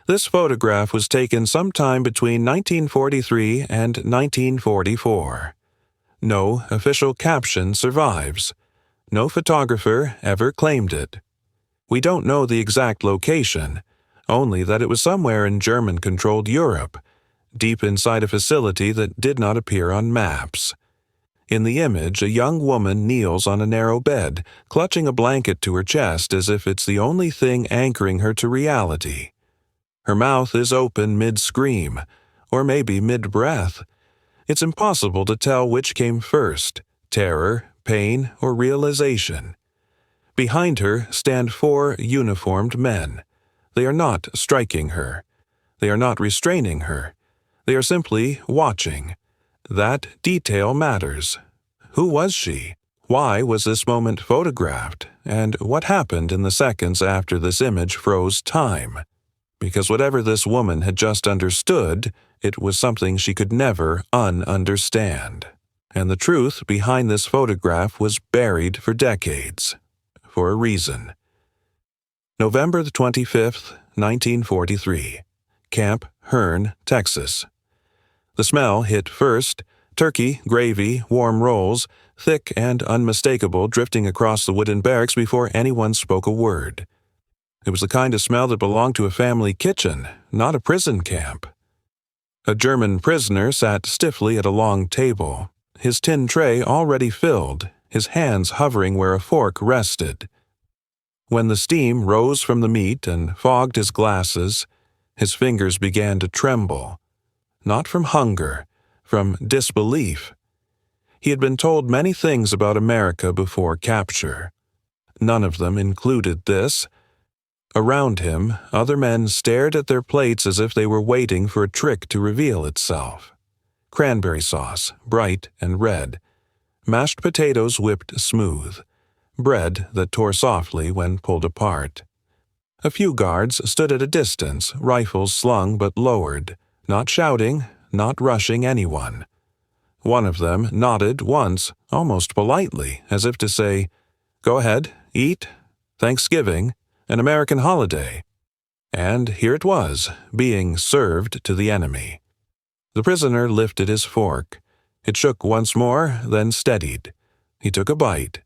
This photograph was taken sometime between 1943 and 1944. No official caption survives. No photographer ever claimed it. We don't know the exact location, only that it was somewhere in German-controlled Europe, deep inside a facility that did not appear on maps. In the image, a young woman kneels on a narrow bed, clutching a blanket to her chest as if it's the only thing anchoring her to reality. Her mouth is open mid-scream, or maybe mid-breath. It's impossible to tell which came first, terror, pain, or realization. Behind her stand 4 uniformed men. They are not striking her. They are not restraining her. They are simply watching. That detail matters. Who was she? Why was this moment photographed? And what happened in the seconds after this image froze time? Because whatever this woman had just understood, it was something she could never un-understand. And the truth behind this photograph was buried for decades. For a reason. November the 25th, 1943. Camp Hearn, Texas. The smell hit first. Turkey, gravy, warm rolls, thick and unmistakable, drifting across the wooden barracks before anyone spoke a word. It was the kind of smell that belonged to a family kitchen, not a prison camp. A German prisoner sat stiffly at a long table, his tin tray already filled, his hands hovering where a fork rested. When the steam rose from the meat and fogged his glasses, his fingers began to tremble. Not from hunger, from disbelief. He had been told many things about America before capture. None of them included this. Around him, other men stared at their plates as if they were waiting for a trick to reveal itself. Cranberry sauce, bright and red. Mashed potatoes whipped smooth. Bread that tore softly when pulled apart. A few guards stood at a distance, rifles slung but lowered, not shouting, not rushing anyone. One of them nodded once, almost politely, as if to say, "Go ahead, eat, Thanksgiving, an American holiday." And here it was, being served to the enemy. The prisoner lifted his fork. It shook once more, then steadied. He took a bite.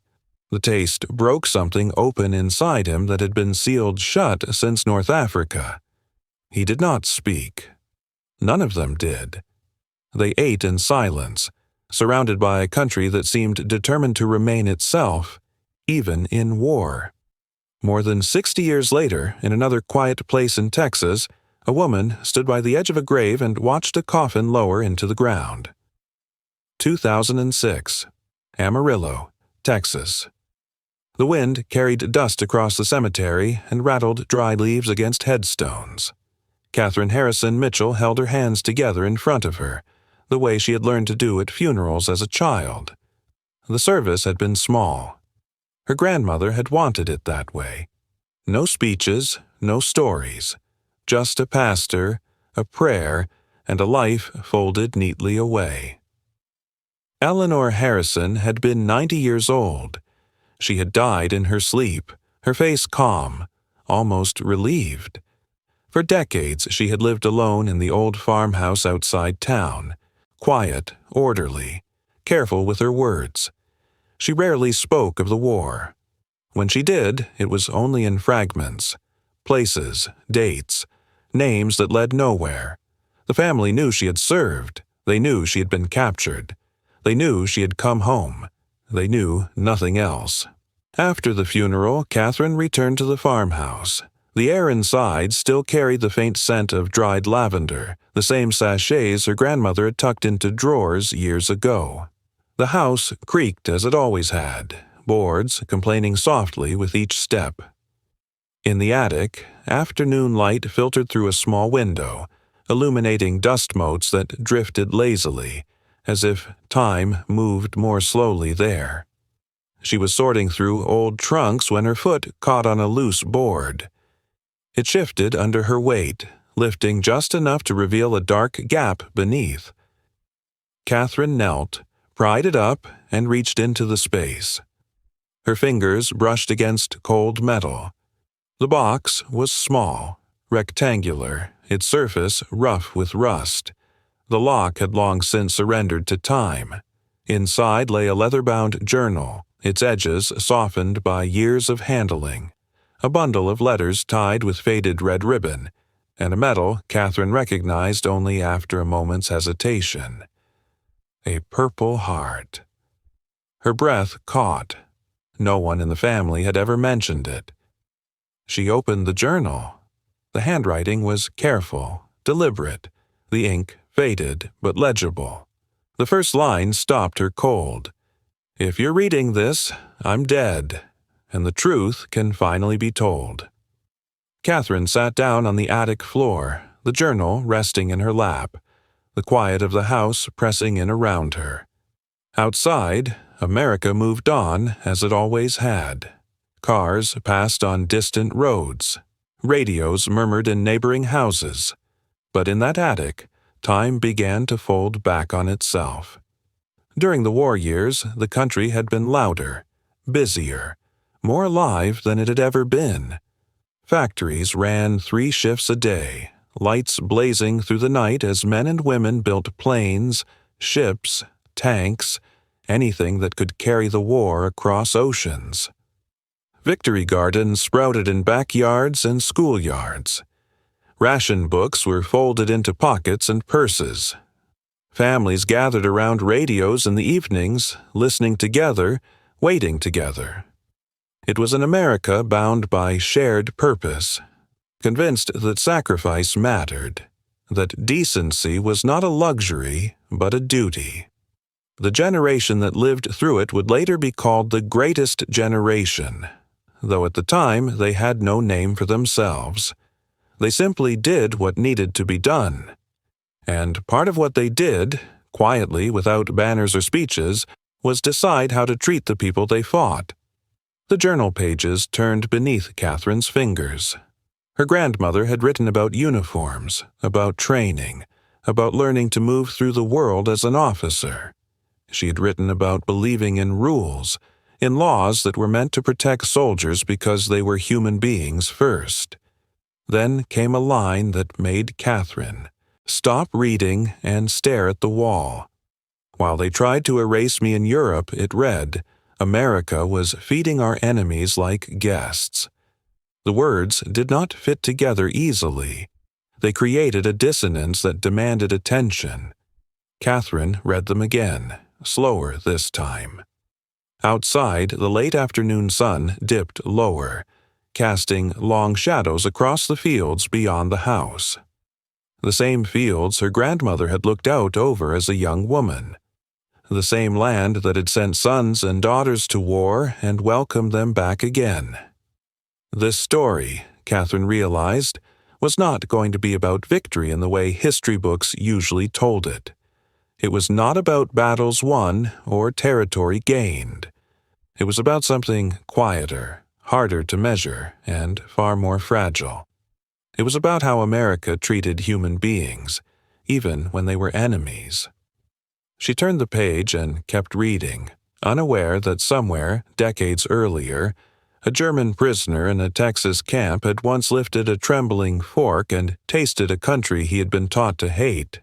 The taste broke something open inside him that had been sealed shut since North Africa. He did not speak. None of them did. They ate in silence, surrounded by a country that seemed determined to remain itself, even in war. More than 60 years later, in another quiet place in Texas, a woman stood by the edge of a grave and watched a coffin lower into the ground. 2006. Amarillo, Texas. The wind carried dust across the cemetery and rattled dry leaves against headstones. Catherine Harrison Mitchell held her hands together in front of her, the way she had learned to do at funerals as a child. The service had been small. Her grandmother had wanted it that way. No speeches, no stories. Just a pastor, a prayer, and a life folded neatly away. Eleanor Harrison had been 90 years old. She had died in her sleep, her face calm, almost relieved. For decades she had lived alone in the old farmhouse outside town, quiet, orderly, careful with her words. She rarely spoke of the war. When she did, it was only in fragments. Places, dates, names that led nowhere. The family knew she had served. They knew she had been captured. They knew she had come home. They knew nothing else. After the funeral, Catherine returned to the farmhouse. The air inside still carried the faint scent of dried lavender, the same sachets her grandmother had tucked into drawers years ago. The house creaked as it always had, boards complaining softly with each step. In the attic, afternoon light filtered through a small window, illuminating dust motes that drifted lazily, as if time moved more slowly there. She was sorting through old trunks when her foot caught on a loose board. It shifted under her weight, lifting just enough to reveal a dark gap beneath. Catherine knelt, pried it up, and reached into the space. Her fingers brushed against cold metal. The box was small, rectangular, its surface rough with rust. The lock had long since surrendered to time. Inside lay a leather-bound journal, its edges softened by years of handling, a bundle of letters tied with faded red ribbon, and a medal Catherine recognized only after a moment's hesitation. A Purple Heart. Her breath caught. No one in the family had ever mentioned it. She opened the journal. The handwriting was careful, deliberate, the ink faded but legible. The first line stopped her cold. "If you're reading this, I'm dead, and the truth can finally be told." Catherine sat down on the attic floor, the journal resting in her lap, the quiet of the house pressing in around her. Outside, America moved on as it always had. Cars passed on distant roads. Radios murmured in neighboring houses. But in that attic, time began to fold back on itself. During the war years, the country had been louder, busier, more alive than it had ever been. Factories ran 3 shifts a day, lights blazing through the night as men and women built planes, ships, tanks, anything that could carry the war across oceans. Victory gardens sprouted in backyards and schoolyards. Ration books were folded into pockets and purses. Families gathered around radios in the evenings, listening together, waiting together. It was an America bound by shared purpose, convinced that sacrifice mattered, that decency was not a luxury, but a duty. The generation that lived through it would later be called the greatest generation, though at the time they had no name for themselves. They simply did what needed to be done. And part of what they did, quietly without banners or speeches, was decide how to treat the people they fought. The journal pages turned beneath Catherine's fingers. Her grandmother had written about uniforms, about training, about learning to move through the world as an officer. She had written about believing in rules, in laws that were meant to protect soldiers because they were human beings first. Then came a line that made Catherine stop reading and stare at the wall. While they tried to erase me in Europe, it read, "America was feeding our enemies like guests." The words did not fit together easily. They created a dissonance that demanded attention. Catherine read them again, slower this time. Outside, the late afternoon sun dipped lower, casting long shadows across the fields beyond the house. The same fields her grandmother had looked out over as a young woman. The same land that had sent sons and daughters to war and welcomed them back again. This story, Catherine realized, was not going to be about victory in the way history books usually told it. It was not about battles won or territory gained. It was about something quieter, harder to measure, and far more fragile. It was about how America treated human beings, even when they were enemies. She turned the page and kept reading, unaware that somewhere, decades earlier, a German prisoner in a Texas camp had once lifted a trembling fork and tasted a country he had been taught to hate.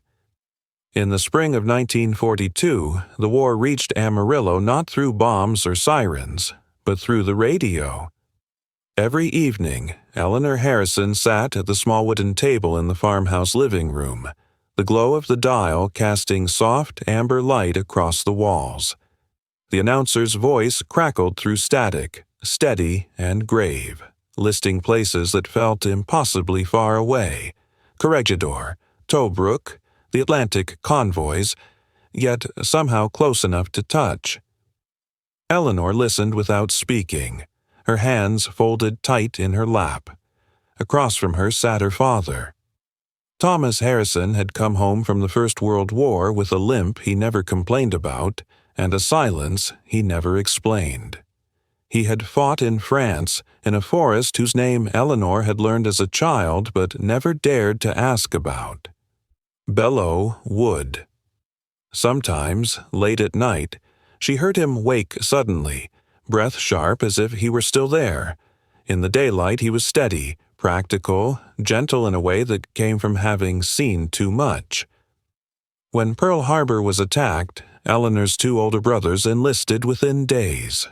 In the spring of 1942, the war reached Amarillo not through bombs or sirens, but through the radio. Every evening, Eleanor Harrison sat at the small wooden table in the farmhouse living room, the glow of the dial casting soft amber light across the walls. The announcer's voice crackled through static, steady and grave, listing places that felt impossibly far away: Corregidor, Tobruk, the Atlantic convoys, yet somehow close enough to touch. Eleanor listened without speaking, her hands folded tight in her lap. Across from her sat her father. Thomas Harrison had come home from the First World War with a limp he never complained about and a silence he never explained. He had fought in France, in a forest whose name Eleanor had learned as a child but never dared to ask about. Belleau Wood. Sometimes, late at night, she heard him wake suddenly, breath sharp as if he were still there. In the daylight he was steady, practical, gentle in a way that came from having seen too much. When Pearl Harbor was attacked, Eleanor's two older brothers enlisted within days.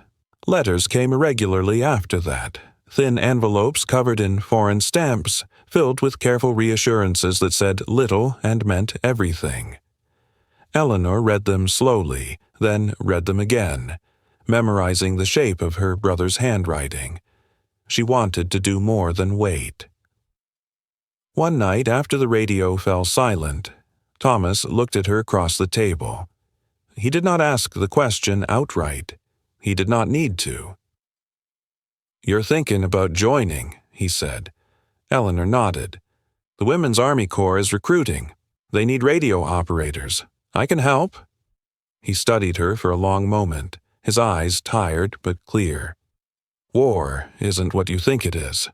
Letters came irregularly after that, thin envelopes covered in foreign stamps, filled with careful reassurances that said little and meant everything. Eleanor read them slowly, then read them again, memorizing the shape of her brother's handwriting. She wanted to do more than wait. One night after the radio fell silent, Thomas looked at her across the table. He did not ask the question outright. He did not need to. "You're thinking about joining," he said. Eleanor nodded. "The Women's Army Corps is recruiting. They need radio operators. I can help." He studied her for a long moment, his eyes tired but clear. "War isn't what you think it is."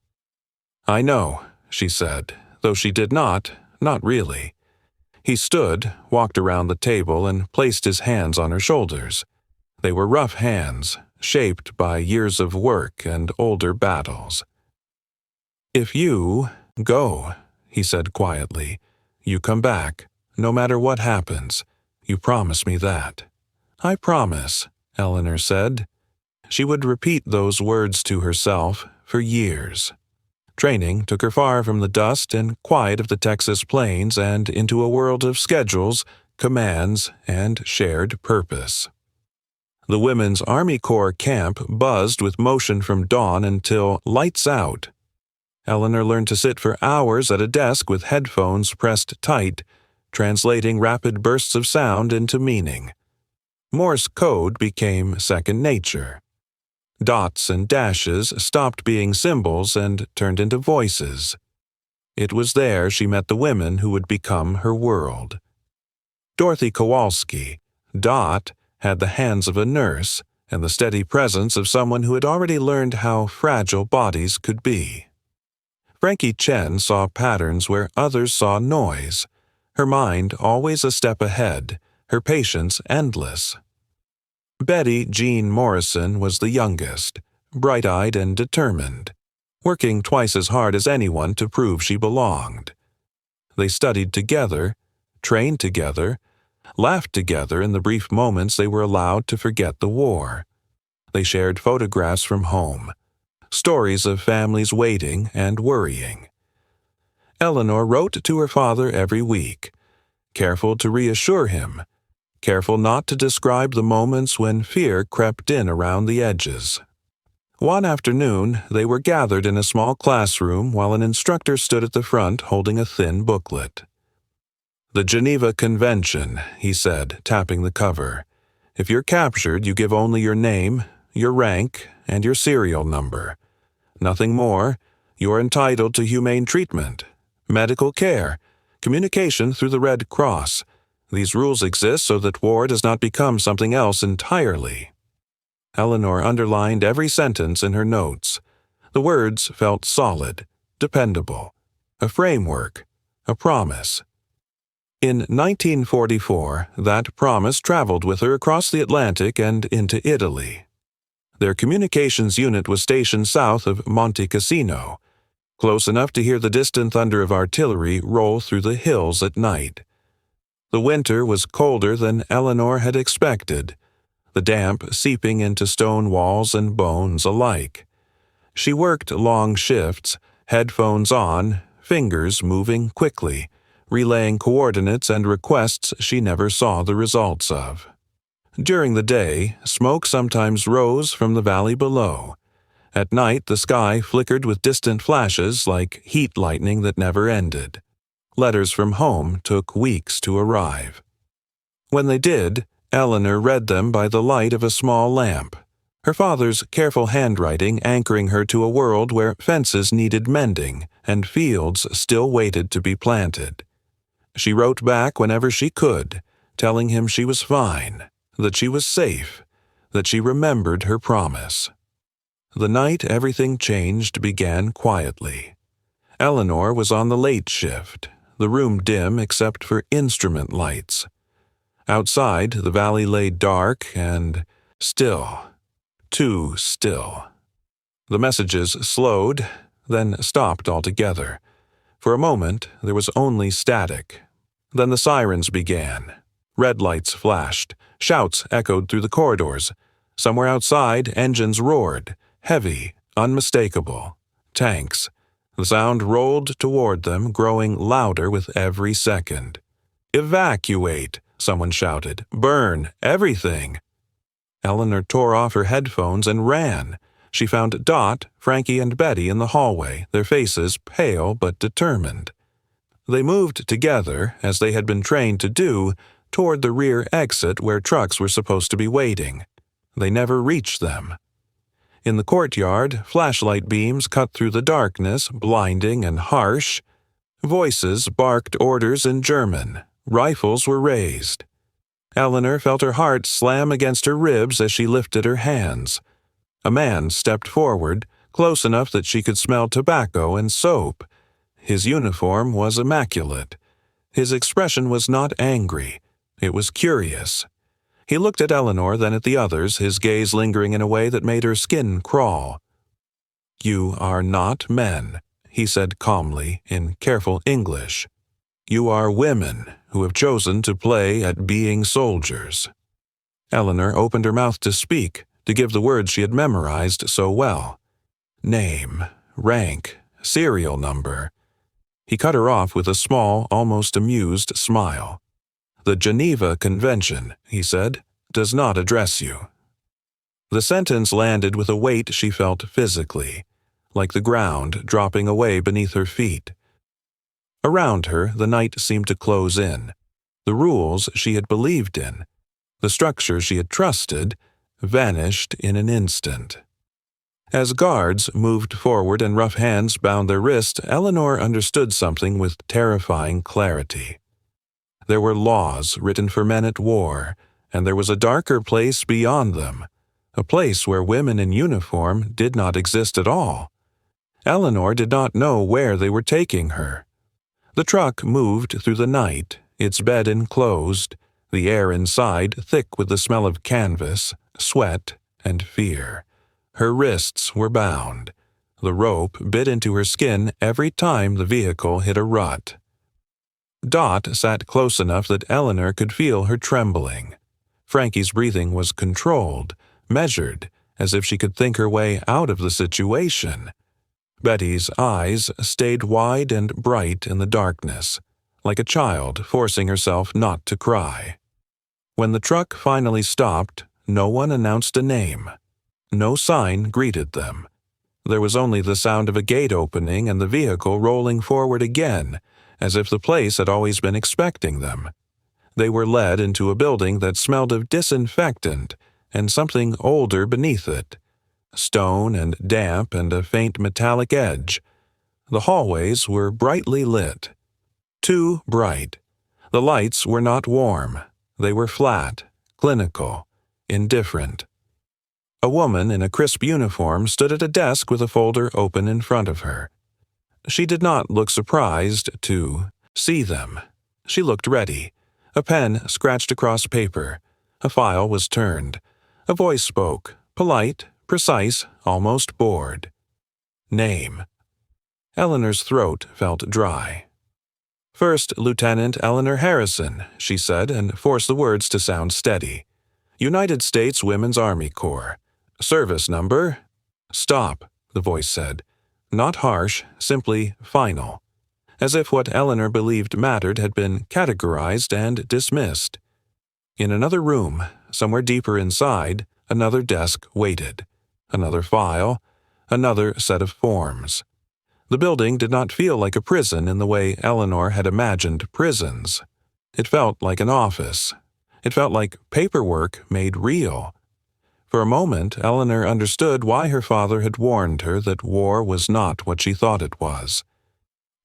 "I know," she said, though she did not really. He stood, walked around the table, and placed his hands on her shoulders. They were rough hands, shaped by years of work and older battles. "If you go," he said quietly, "you come back, no matter what happens. You promise me that." "I promise," Eleanor said. She would repeat those words to herself for years. Training took her far from the dust and quiet of the Texas plains and into a world of schedules, commands, and shared purpose. The Women's Army Corps camp buzzed with motion from dawn until lights out. Eleanor learned to sit for hours at a desk with headphones pressed tight, translating rapid bursts of sound into meaning. Morse code became second nature. Dots and dashes stopped being symbols and turned into voices. It was there she met the women who would become her world. Dorothy Kowalski, Dot, had the hands of a nurse and the steady presence of someone who had already learned how fragile bodies could be. Frankie Chen saw patterns where others saw noise, her mind always a step ahead, her patience endless. Betty Jean Morrison was the youngest, bright-eyed and determined, working twice as hard as anyone to prove she belonged. They studied together, trained together, laughed together in the brief moments they were allowed to forget the war. They shared photographs from home, stories of families waiting and worrying. Eleanor wrote to her father every week, careful to reassure him, careful not to describe the moments when fear crept in around the edges. One afternoon, they were gathered in a small classroom while an instructor stood at the front holding a thin booklet. "The Geneva Convention," he said, tapping the cover. "If you're captured, you give only your name, your rank, and your serial number. Nothing more. You're entitled to humane treatment, medical care, communication through the Red Cross. These rules exist so that war does not become something else entirely." Eleanor underlined every sentence in her notes. The words felt solid, dependable, a framework, a promise. In 1944, that promise traveled with her across the Atlantic and into Italy. Their communications unit was stationed south of Monte Cassino, close enough to hear the distant thunder of artillery roll through the hills at night. The winter was colder than Eleanor had expected, the damp seeping into stone walls and bones alike. She worked long shifts, headphones on, fingers moving quickly, relaying coordinates and requests she never saw the results of. During the day, smoke sometimes rose from the valley below. At night, the sky flickered with distant flashes like heat lightning that never ended. Letters from home took weeks to arrive. When they did, Eleanor read them by the light of a small lamp, her father's careful handwriting anchoring her to a world where fences needed mending and fields still waited to be planted. She wrote back whenever she could, telling him she was fine, that she was safe, that she remembered her promise. The night everything changed began quietly. Eleanor was on the late shift, the room dim except for instrument lights. Outside, the valley lay dark and still, too still. The messages slowed, then stopped altogether. For a moment, there was only static. Then the sirens began. Red lights flashed. Shouts echoed through the corridors. Somewhere outside, engines roared, heavy, unmistakable. Tanks. The sound rolled toward them, growing louder with every second. "Evacuate!" someone shouted. "Burn! Everything!" Eleanor tore off her headphones and ran. She found Dot, Frankie, and Betty in the hallway, their faces pale but determined. They moved together, as they had been trained to do, toward the rear exit where trucks were supposed to be waiting. They never reached them. In the courtyard, flashlight beams cut through the darkness, blinding and harsh. Voices barked orders in German. Rifles were raised. Eleanor felt her heart slam against her ribs as she lifted her hands. A man stepped forward, close enough that she could smell tobacco and soap. His uniform was immaculate. His expression was not angry. It was curious. He looked at Eleanor, then at the others, his gaze lingering in a way that made her skin crawl. "You are not men," he said calmly, in careful English. "You are women who have chosen to play at being soldiers." Eleanor opened her mouth to speak, to give the words she had memorized so well. Name, rank, serial number. He cut her off with a small, almost amused smile. "The Geneva Convention," he said, "does not address you." The sentence landed with a weight she felt physically, like the ground dropping away beneath her feet. Around her, the night seemed to close in. The rules she had believed in, the structure she had trusted, vanished in an instant. As guards moved forward and rough hands bound their wrists, Eleanor understood something with terrifying clarity. There were laws written for men at war, and there was a darker place beyond them, a place where women in uniform did not exist at all. Eleanor did not know where they were taking her. The truck moved through the night, its bed enclosed, the air inside thick with the smell of canvas, sweat, and fear. Her wrists were bound. The rope bit into her skin every time the vehicle hit a rut. Dot sat close enough that Eleanor could feel her trembling. Frankie's breathing was controlled, measured, as if she could think her way out of the situation. Betty's eyes stayed wide and bright in the darkness, like a child forcing herself not to cry. When the truck finally stopped, no one announced a name. No sign greeted them. There was only the sound of a gate opening and the vehicle rolling forward again, as if the place had always been expecting them. They were led into a building that smelled of disinfectant and something older beneath it. Stone and damp and a faint metallic edge. The hallways were brightly lit. Too bright. The lights were not warm. They were flat, clinical, indifferent. A woman in a crisp uniform stood at a desk with a folder open in front of her. She did not look surprised to see them. She looked ready. A pen scratched across paper. A file was turned. A voice spoke, polite, precise, almost bored. Name. Eleanor's throat felt dry. "First Lieutenant Eleanor Harrison," she said, and forced the words to sound steady. "United States Women's Army Corps. Service number—" "Stop," the voice said. Not harsh, simply final. As if what Eleanor believed mattered had been categorized and dismissed. In another room, somewhere deeper inside, another desk waited. Another file, another set of forms. The building did not feel like a prison in the way Eleanor had imagined prisons. It felt like an office. It felt like paperwork made real. For a moment, Eleanor understood why her father had warned her that war was not what she thought it was.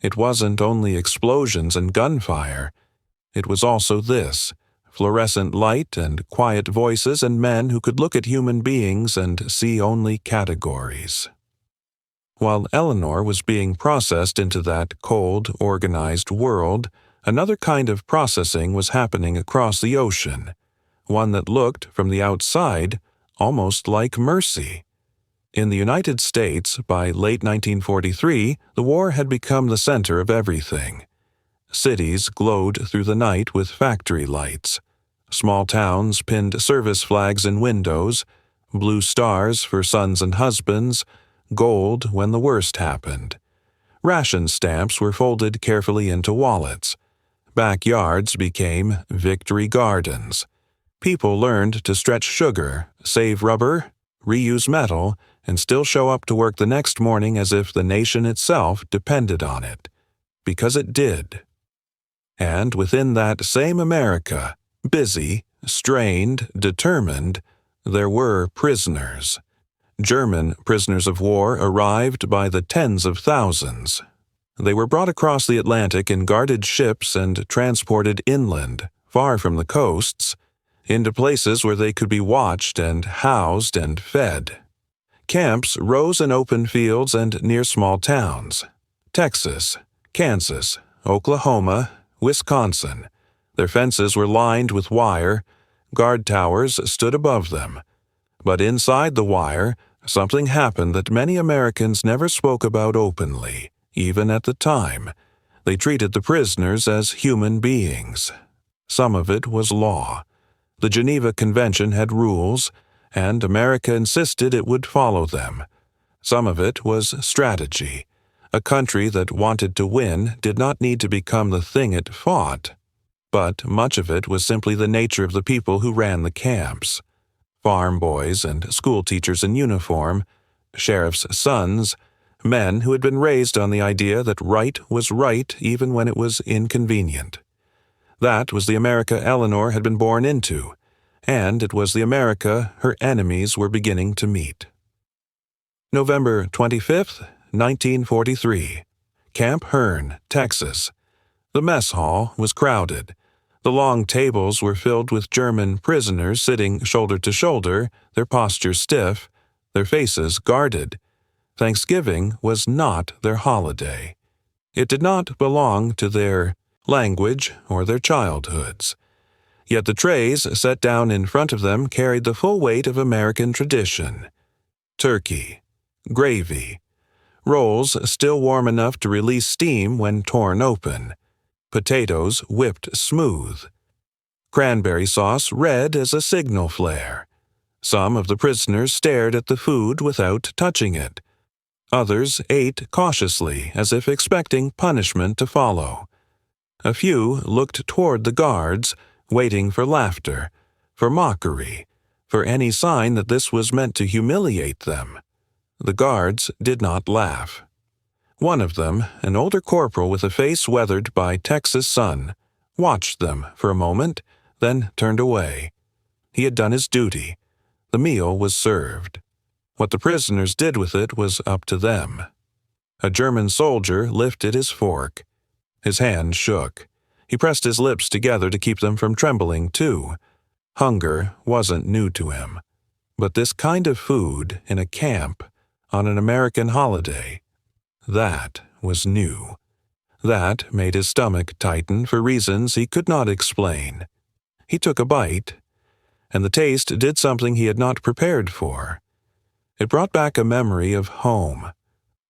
It wasn't only explosions and gunfire. It was also this, fluorescent light and quiet voices and men who could look at human beings and see only categories. While Eleanor was being processed into that cold, organized world, another kind of processing was happening across the ocean, one that looked, from the outside, almost like mercy. In the United States, by late 1943, the war had become the center of everything. Cities glowed through the night with factory lights. Small towns pinned service flags in windows, blue stars for sons and husbands, gold when the worst happened. Ration stamps were folded carefully into wallets. Backyards became victory gardens. People learned to stretch sugar, save rubber, reuse metal, and still show up to work the next morning as if the nation itself depended on it. Because it did. And within that same America, busy, strained, determined, there were prisoners. German prisoners of war arrived by the tens of thousands. They were brought across the Atlantic in guarded ships and transported inland, far from the coasts, into places where they could be watched and housed and fed. Camps rose in open fields and near small towns. Texas, Kansas, Oklahoma, Wisconsin. Their fences were lined with wire. Guard towers stood above them. But inside the wire, something happened that many Americans never spoke about openly, even at the time. They treated the prisoners as human beings. Some of it was law. The Geneva Convention had rules, and America insisted it would follow them. Some of it was strategy. A country that wanted to win did not need to become the thing it fought, but much of it was simply the nature of the people who ran the camps. Farm boys and school teachers in uniform, sheriff's sons, men who had been raised on the idea that right was right even when it was inconvenient. That was the America Eleanor had been born into, and it was the America her enemies were beginning to meet. November 25th, 1943. Camp Hearn, Texas. The mess hall was crowded. The long tables were filled with German prisoners sitting shoulder to shoulder, their posture stiff, their faces guarded. Thanksgiving was not their holiday. It did not belong to their language or their childhoods. Yet the trays set down in front of them carried the full weight of American tradition. Turkey, gravy, rolls still warm enough to release steam when torn open, potatoes whipped smooth, cranberry sauce red as a signal flare. Some of the prisoners stared at the food without touching it. Others ate cautiously as if expecting punishment to follow. A few looked toward the guards, waiting for laughter, for mockery, for any sign that this was meant to humiliate them. The guards did not laugh. One of them, an older corporal with a face weathered by Texas sun, watched them for a moment, then turned away. He had done his duty. The meal was served. What the prisoners did with it was up to them. A German soldier lifted his fork. His hand shook. He pressed his lips together to keep them from trembling, too. Hunger wasn't new to him. But this kind of food in a camp, on an American holiday, that was new. That made his stomach tighten for reasons he could not explain. He took a bite, and the taste did something he had not prepared for. It brought back a memory of home,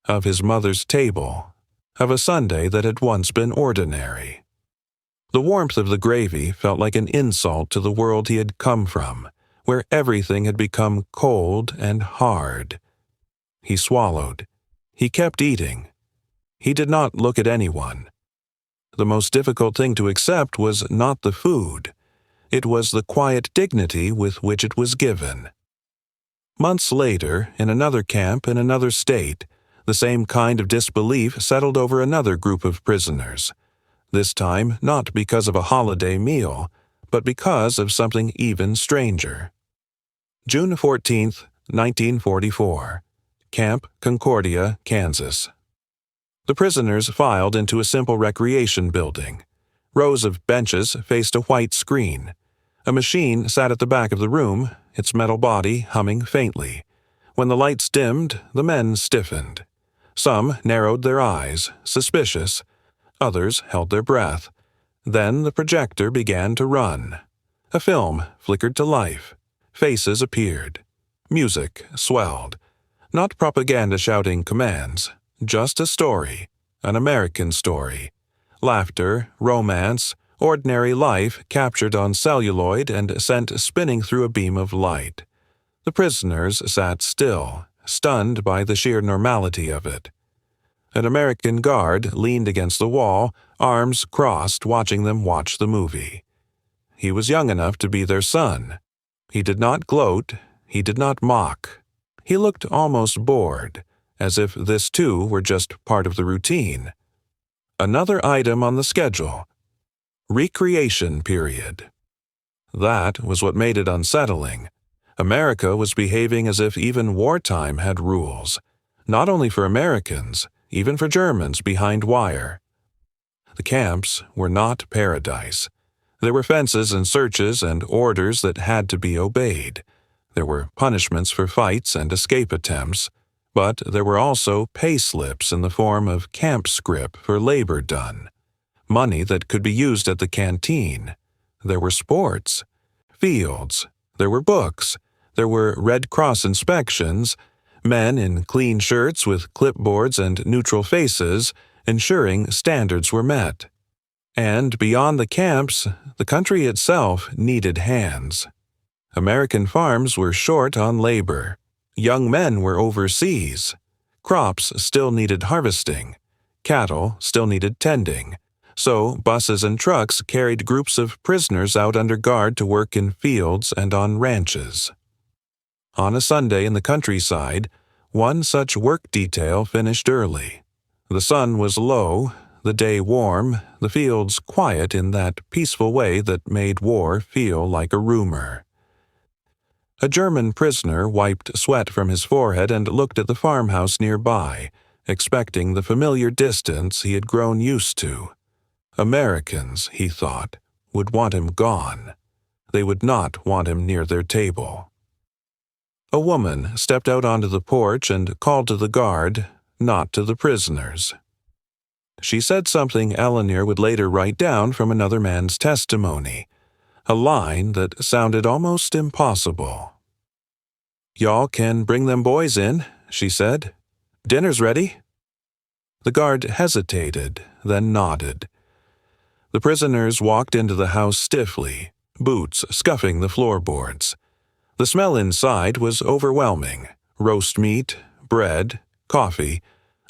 of his mother's table, of a Sunday that had once been ordinary. The warmth of the gravy felt like an insult to the world he had come from, where everything had become cold and hard. He swallowed. He kept eating. He did not look at anyone. The most difficult thing to accept was not the food. It was the quiet dignity with which it was given. Months later, in another camp in another state, the same kind of disbelief settled over another group of prisoners. This time not because of a holiday meal, but because of something even stranger. June 14, 1944. Camp Concordia, Kansas. The prisoners filed into a simple recreation building. Rows of benches faced a white screen. A machine sat at the back of the room, its metal body humming faintly. When the lights dimmed, the men stiffened. Some narrowed their eyes, suspicious. Others held their breath. Then the projector began to run. A film flickered to life. Faces appeared. Music swelled. Not propaganda shouting commands, just a story, an American story. Laughter, romance, ordinary life captured on celluloid and sent spinning through a beam of light. The prisoners sat still, stunned by the sheer normality of it. An American guard leaned against the wall, arms crossed, watching them watch the movie. He was young enough to be their son. He did not gloat, he did not mock. He looked almost bored, as if this too were just part of the routine. Another item on the schedule. Recreation period. That was what made it unsettling. America was behaving as if even wartime had rules, not only for Americans, even for Germans behind wire. The camps were not paradise. There were fences and searches and orders that had to be obeyed. There were punishments for fights and escape attempts, but there were also pay slips in the form of camp scrip for labor done, money that could be used at the canteen. There were sports, fields, there were books, there were Red Cross inspections, men in clean shirts with clipboards and neutral faces, ensuring standards were met. And beyond the camps, the country itself needed hands. American farms were short on labor. Young men were overseas. Crops still needed harvesting. Cattle still needed tending. So buses and trucks carried groups of prisoners out under guard to work in fields and on ranches. On a Sunday in the countryside, one such work detail finished early. The sun was low, the day warm, the fields quiet in that peaceful way that made war feel like a rumor. A German prisoner wiped sweat from his forehead and looked at the farmhouse nearby, expecting the familiar distance he had grown used to. Americans, he thought, would want him gone. They would not want him near their table. A woman stepped out onto the porch and called to the guard, not to the prisoners. She said something Eleanor would later write down from another man's testimony, a line that sounded almost impossible. "Y'all can bring them boys in," she said. "Dinner's ready." The guard hesitated, then nodded. The prisoners walked into the house stiffly, boots scuffing the floorboards. The smell inside was overwhelming. Roast meat, bread, coffee,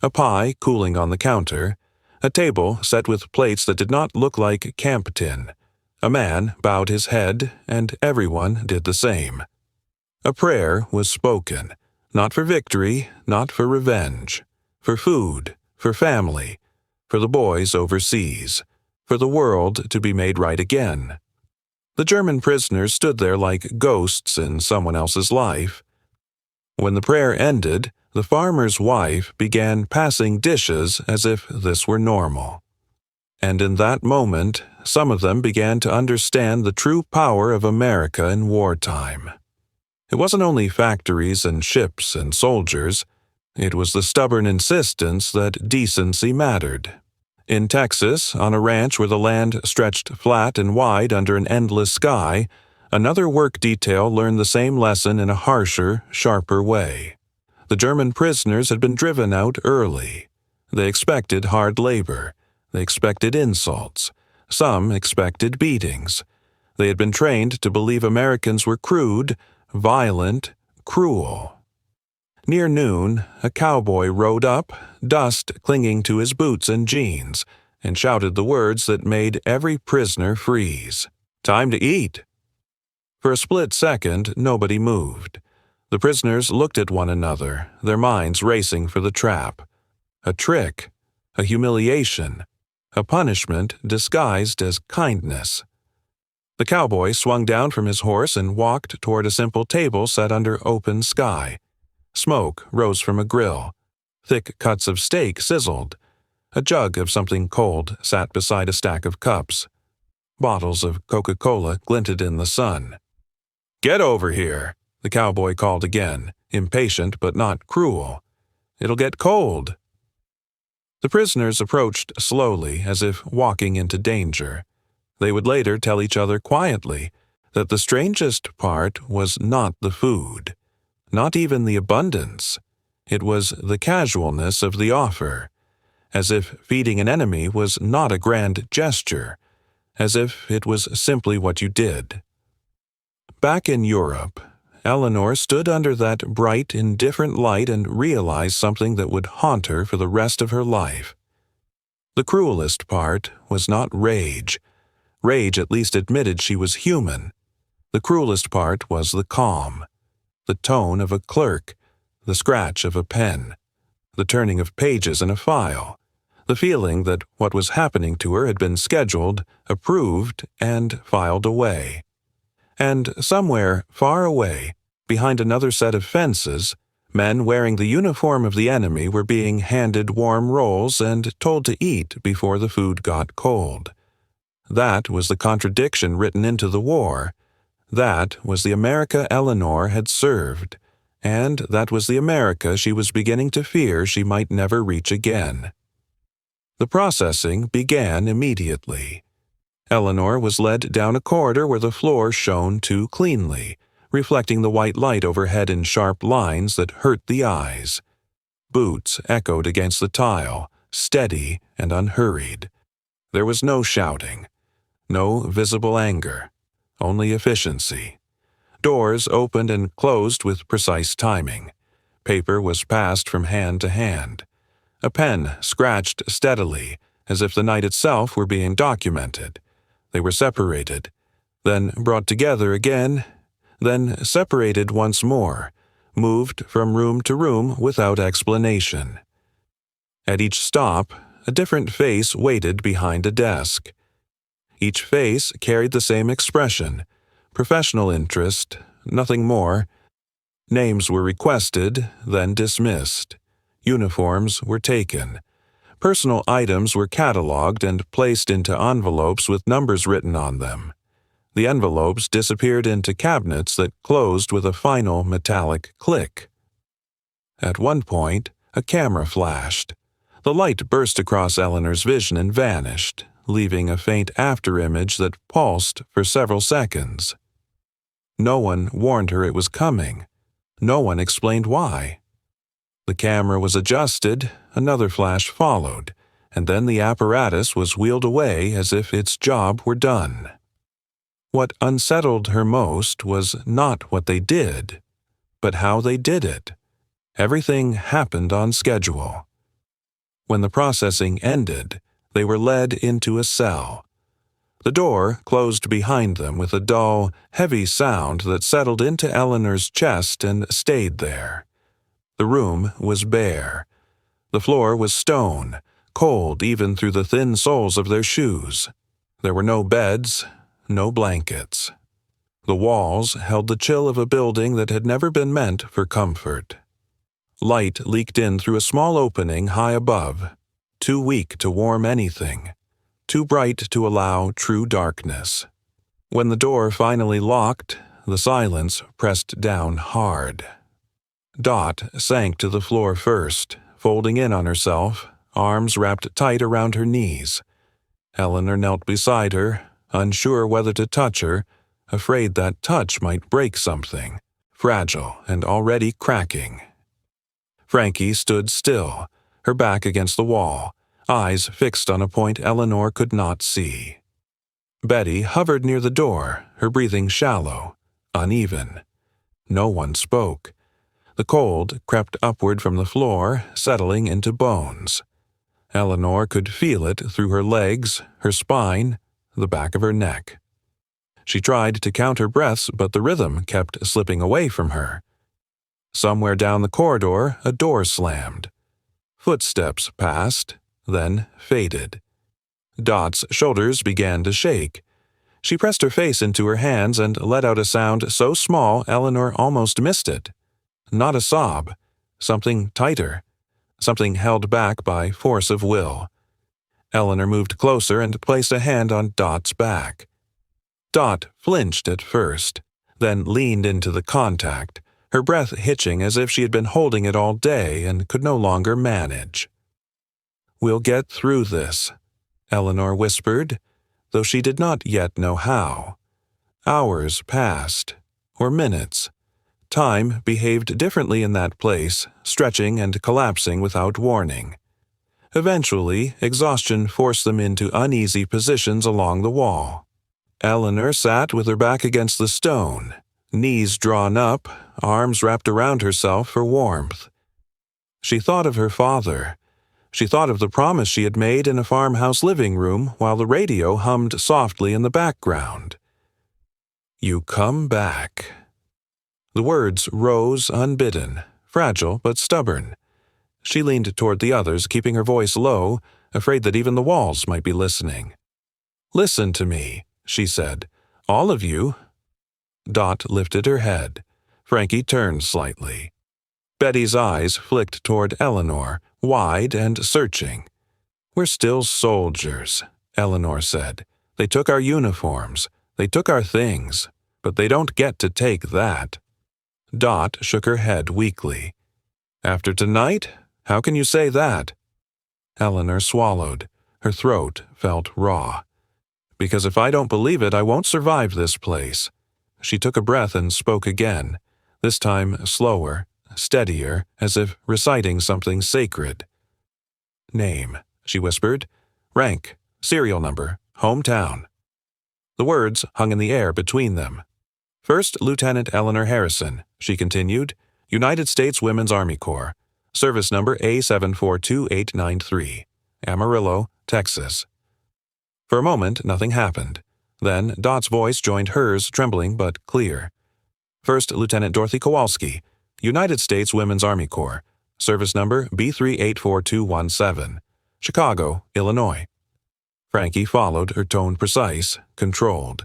a pie cooling on the counter, a table set with plates that did not look like camp tin. A man bowed his head, and everyone did the same. A prayer was spoken, not for victory, not for revenge, for food, for family, for the boys overseas, for the world to be made right again. The German prisoners stood there like ghosts in someone else's life. When the prayer ended, the farmer's wife began passing dishes as if this were normal. And in that moment, some of them began to understand the true power of America in wartime. It wasn't only factories and ships and soldiers. It was the stubborn insistence that decency mattered. In Texas, on a ranch where the land stretched flat and wide under an endless sky, another work detail learned the same lesson in a harsher, sharper way. The German prisoners had been driven out early. They expected hard labor. They expected insults. Some expected beatings. They had been trained to believe Americans were crude, violent, cruel. Near noon, a cowboy rode up, dust clinging to his boots and jeans, and shouted the words that made every prisoner freeze. "Time to eat!" For a split second, nobody moved. The prisoners looked at one another, their minds racing for the trap. A trick, a humiliation, a punishment disguised as kindness. The cowboy swung down from his horse and walked toward a simple table set under open sky. Smoke rose from a grill. Thick cuts of steak sizzled. A jug of something cold sat beside a stack of cups. Bottles of Coca-Cola glinted in the sun. "Get over here," the cowboy called again, impatient but not cruel. "It'll get cold." The prisoners approached slowly, as if walking into danger. They would later tell each other quietly that the strangest part was not the food, not even the abundance. It was the casualness of the offer, as if feeding an enemy was not a grand gesture, as if it was simply what you did. Back in Europe, Eleanor stood under that bright, indifferent light and realized something that would haunt her for the rest of her life. The cruelest part was not rage. Rage at least admitted she was human. The cruelest part was the calm, the tone of a clerk, the scratch of a pen, the turning of pages in a file, the feeling that what was happening to her had been scheduled, approved, and filed away. And somewhere far away, behind another set of fences, men wearing the uniform of the enemy were being handed warm rolls and told to eat before the food got cold. That was the contradiction written into the war. That was the America Eleanor had served, and that was the America she was beginning to fear she might never reach again. The processing began immediately. Eleanor was led down a corridor where the floor shone too cleanly, reflecting the white light overhead in sharp lines that hurt the eyes. Boots echoed against the tile, steady and unhurried. There was no shouting, no visible anger, only efficiency. Doors opened and closed with precise timing. Paper was passed from hand to hand. A pen scratched steadily, as if the night itself were being documented. They were separated, then brought together again, then separated once more, moved from room to room without explanation. At each stop, a different face waited behind a desk. Each face carried the same expression, professional interest, nothing more. Names were requested, then dismissed. Uniforms were taken. Personal items were catalogued and placed into envelopes with numbers written on them. The envelopes disappeared into cabinets that closed with a final metallic click. At one point, a camera flashed. The light burst across Eleanor's vision and vanished, leaving a faint afterimage that pulsed for several seconds. No one warned her it was coming. No one explained why. The camera was adjusted, another flash followed, and then the apparatus was wheeled away as if its job were done. What unsettled her most was not what they did, but how they did it. Everything happened on schedule. When the processing ended, they were led into a cell. The door closed behind them with a dull, heavy sound that settled into Eleanor's chest and stayed there. The room was bare. The floor was stone, cold even through the thin soles of their shoes. There were no beds, no blankets. The walls held the chill of a building that had never been meant for comfort. Light leaked in through a small opening high above, too weak to warm anything, too bright to allow true darkness. When the door finally locked, the silence pressed down hard. Dot sank to the floor first, folding in on herself, arms wrapped tight around her knees. Eleanor knelt beside her, unsure whether to touch her, afraid that touch might break something, fragile and already cracking. Frankie stood still, her back against the wall, eyes fixed on a point Eleanor could not see. Betty hovered near the door, her breathing shallow, uneven. No one spoke. The cold crept upward from the floor, settling into bones. Eleanor could feel it through her legs, her spine, the back of her neck. She tried to count her breaths, but the rhythm kept slipping away from her. Somewhere down the corridor, a door slammed. Footsteps passed, then faded. Dot's shoulders began to shake. She pressed her face into her hands and let out a sound so small Eleanor almost missed it. Not a sob, something tighter, something held back by force of will. Eleanor moved closer and placed a hand on Dot's back. Dot flinched at first, then leaned into the contact, her breath hitching as if she had been holding it all day and could no longer manage. "We'll get through this," Eleanor whispered, though she did not yet know how. Hours passed, or minutes. time behaved differently in that place, stretching and collapsing without warning. Eventually, exhaustion forced them into uneasy positions along the wall. Eleanor sat with her back against the stone, knees drawn up, arms wrapped around herself for warmth. She thought of her father. She thought of the promise she had made in a farmhouse living room while the radio hummed softly in the background. "You come back." The words rose unbidden, fragile but stubborn. She leaned toward the others, keeping her voice low, afraid that even the walls might be listening. "Listen to me," she said. "All of you." Dot lifted her head. Frankie turned slightly. Betty's eyes flicked toward Eleanor, wide and searching. "We're still soldiers," Eleanor said. "They took our uniforms. They took our things. But they don't get to take that." Dot shook her head weakly. "After tonight? How can you say that?" Eleanor swallowed. Her throat felt raw. "Because if I don't believe it, I won't survive this place." She took a breath and spoke again, this time slower, steadier, as if reciting something sacred. "Name," she whispered. "Rank, serial number, hometown." The words hung in the air between them. "First Lieutenant Eleanor Harrison," she continued, "United States Women's Army Corps. Service number A742893, Amarillo, Texas." For a moment, nothing happened. Then Dot's voice joined hers, trembling but clear. "First Lieutenant Dorothy Kowalski, United States Women's Army Corps. Service number B384217, Chicago, Illinois." Frankie followed, her tone precise, controlled.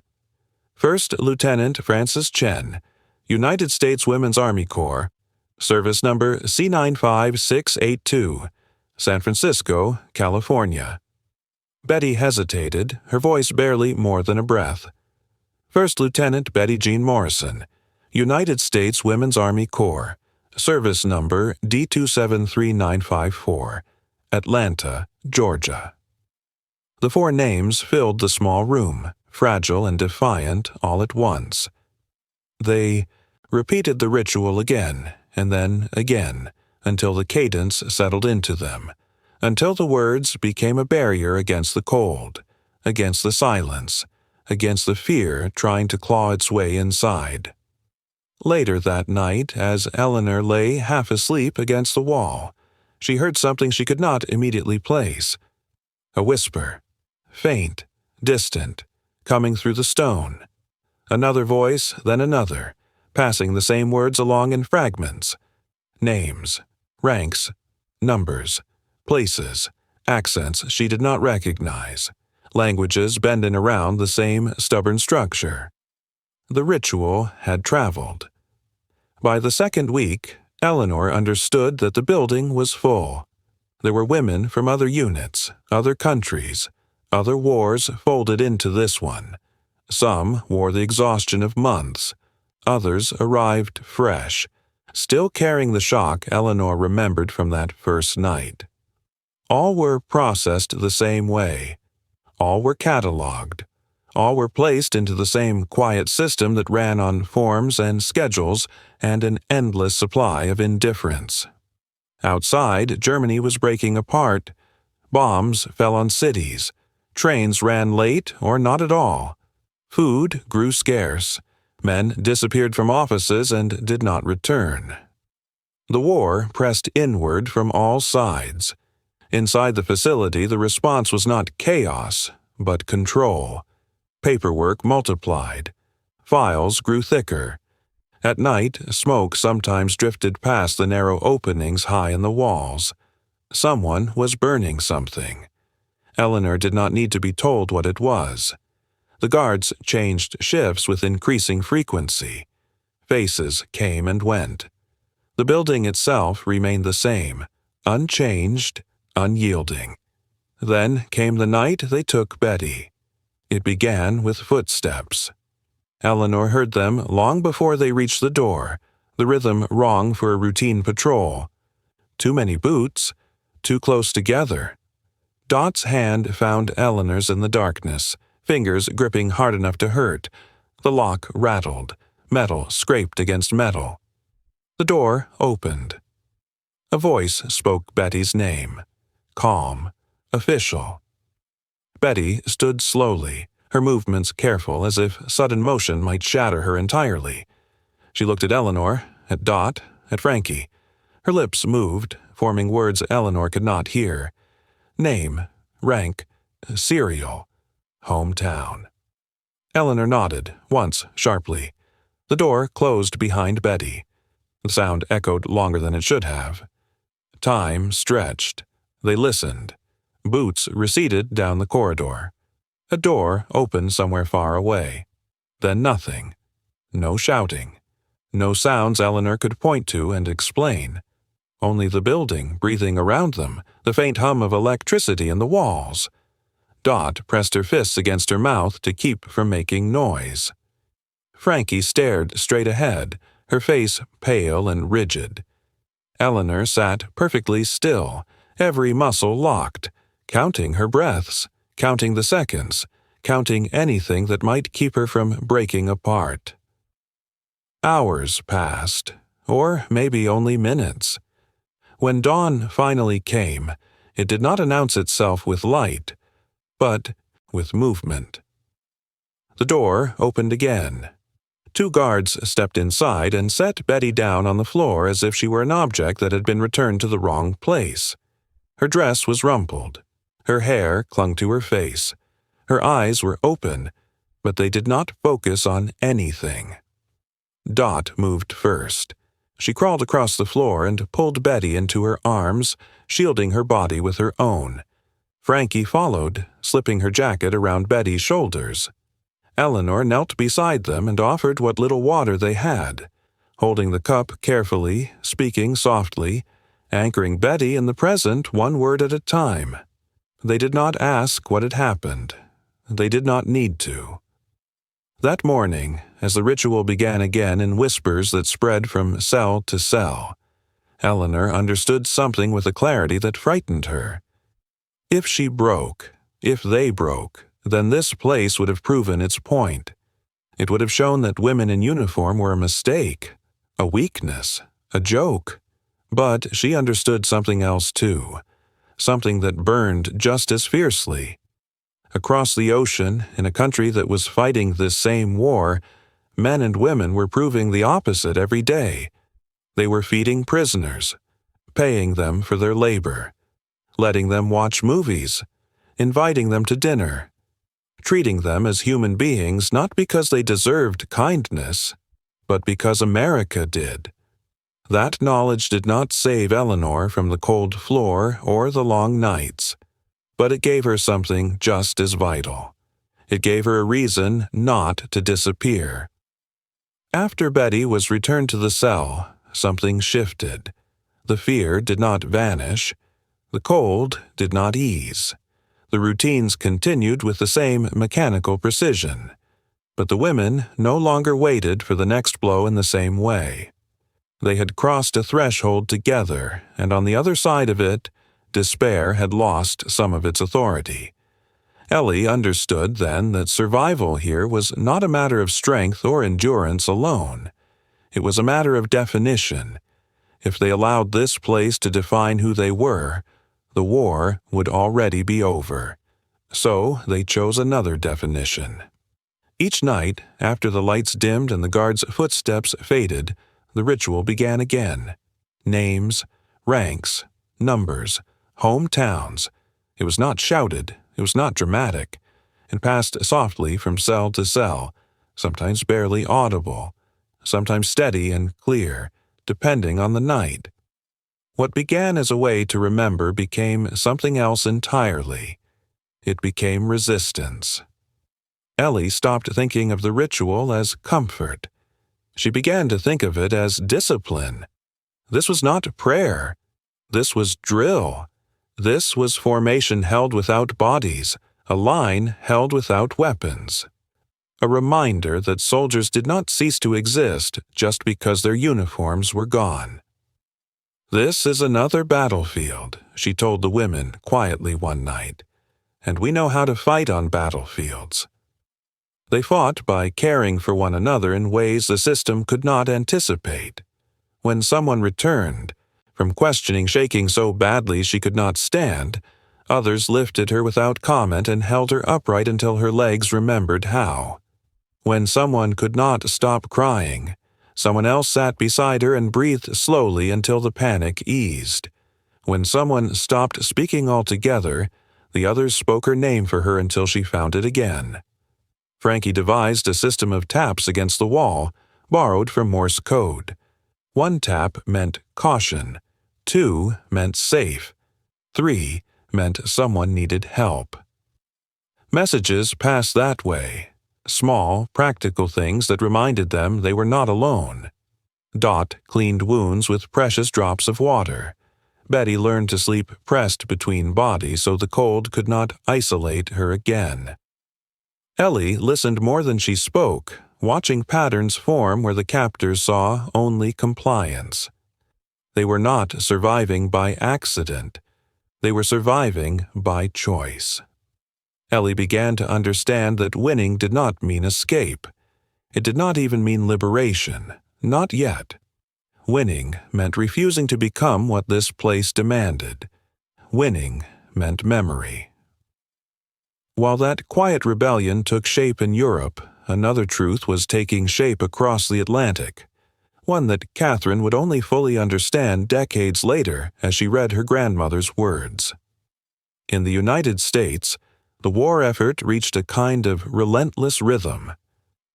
"First Lieutenant Francis Chen, United States Women's Army Corps. Service number C95682, San Francisco, California." Betty hesitated, her voice barely more than a breath. "First Lieutenant Betty Jean Morrison, United States Women's Army Corps. Service number D273954, Atlanta, Georgia." The four names filled the small room, fragile and defiant all at once. They repeated the ritual again, and then again, until the cadence settled into them, until the words became a barrier against the cold, against the silence, against the fear trying to claw its way inside. Later that night, as Eleanor lay half asleep against the wall, she heard something she could not immediately place. A whisper, faint, distant, coming through the stone. Another voice, then another, passing the same words along in fragments. Names, ranks, numbers, places, accents she did not recognize, languages bending around the same stubborn structure. The ritual had traveled. By the second week, Eleanor understood that the building was full. There were women from other units, other countries, other wars folded into this one. Some wore the exhaustion of months. Others arrived fresh, still carrying the shock Eleanor remembered from that first night. All were processed the same way. All were cataloged. All were placed into the same quiet system that ran on forms and schedules and an endless supply of indifference. Outside, Germany was breaking apart. Bombs fell on cities. Trains ran late or not at all. Food grew scarce. Men disappeared from offices and did not return. The war pressed inward from all sides. Inside the facility, the response was not chaos, but control. Paperwork multiplied. Files grew thicker. At night, smoke sometimes drifted past the narrow openings high in the walls. Someone was burning something. Eleanor did not need to be told what it was. The guards changed shifts with increasing frequency. Faces came and went. The building itself remained the same, unchanged, unyielding. Then came the night they took Betty. It began with footsteps. Eleanor heard them long before they reached the door, the rhythm wrong for a routine patrol. Too many boots, too close together. Dot's hand found Eleanor's in the darkness, fingers gripping hard enough to hurt. The lock rattled. Metal scraped against metal. The door opened. A voice spoke Betty's name. Calm, official. Betty stood slowly, her movements careful, as if sudden motion might shatter her entirely. She looked at Eleanor, at Dot, at Frankie. Her lips moved, forming words Eleanor could not hear. Name, rank, serial, hometown. Eleanor nodded, once sharply. The door closed behind Betty. The sound echoed longer than it should have. Time stretched. They listened. Boots receded down the corridor. A door opened somewhere far away. Then nothing. No shouting. No sounds Eleanor could point to and explain. Only the building breathing around them, the faint hum of electricity in the walls. Dot pressed her fists against her mouth to keep from making noise. Frankie stared straight ahead, her face pale and rigid. Eleanor sat perfectly still, every muscle locked, counting her breaths, counting the seconds, counting anything that might keep her from breaking apart. Hours passed, or maybe only minutes. When dawn finally came, it did not announce itself with light, but with movement. The door opened again. 2 guards stepped inside and set Betty down on the floor as if she were an object that had been returned to the wrong place. Her dress was rumpled. Her hair clung to her face. Her eyes were open, but they did not focus on anything. Dot moved first. She crawled across the floor and pulled Betty into her arms, shielding her body with her own. Frankie followed, slipping her jacket around Betty's shoulders. Eleanor knelt beside them and offered what little water they had, holding the cup carefully, speaking softly, anchoring Betty in the present 1 word at a time. They did not ask what had happened. They did not need to. That morning, as the ritual began again in whispers that spread from cell to cell, Eleanor understood something with a clarity that frightened her. If she broke, if they broke, then this place would have proven its point. It would have shown that women in uniform were a mistake, a weakness, a joke. But she understood something else too, something that burned just as fiercely. Across the ocean, in a country that was fighting this same war, men and women were proving the opposite every day. They were feeding prisoners, paying them for their labor, letting them watch movies, inviting them to dinner, treating them as human beings not because they deserved kindness, but because America did. That knowledge did not save Eleanor from the cold floor or the long nights, but it gave her something just as vital. It gave her a reason not to disappear. After Betty was returned to the cell, something shifted. The fear did not vanish. The cold did not ease. The routines continued with the same mechanical precision, but the women no longer waited for the next blow in the same way. They had crossed a threshold together, and on the other side of it, despair had lost some of its authority. Ellie understood then that survival here was not a matter of strength or endurance alone. It was a matter of definition. If they allowed this place to define who they were, the war would already be over. So they chose another definition. Each night, after the lights dimmed and the guards' footsteps faded, the ritual began again. Names, ranks, numbers, hometowns. It was not shouted, it was not dramatic. It passed softly from cell to cell, sometimes barely audible, sometimes steady and clear, depending on the night. What began as a way to remember became something else entirely. It became resistance. Ellie stopped thinking of the ritual as comfort. She began to think of it as discipline. This was not prayer. This was drill. This was formation held without bodies, a line held without weapons. A reminder that soldiers did not cease to exist just because their uniforms were gone. "This is another battlefield," she told the women quietly one night, "and we know how to fight on battlefields." They fought by caring for one another in ways the system could not anticipate. When someone returned, from questioning shaking so badly she could not stand, others lifted her without comment and held her upright until her legs remembered how. When someone could not stop crying, someone else sat beside her and breathed slowly until the panic eased. When someone stopped speaking altogether, the others spoke her name for her until she found it again. Frankie devised a system of taps against the wall, borrowed from Morse code. 1 tap meant caution, 2 meant safe, 3 meant someone needed help. Messages passed that way, small, practical things that reminded them they were not alone. Dot cleaned wounds with precious drops of water. Betty learned to sleep pressed between bodies so the cold could not isolate her again. Ellie listened more than she spoke, watching patterns form where the captors saw only compliance. They were not surviving by accident. They were surviving by choice. Ellie began to understand that winning did not mean escape. It did not even mean liberation, not yet. Winning meant refusing to become what this place demanded. Winning meant memory. While that quiet rebellion took shape in Europe, another truth was taking shape across the Atlantic, one that Catherine would only fully understand decades later as she read her grandmother's words. In the United States, the war effort reached a kind of relentless rhythm.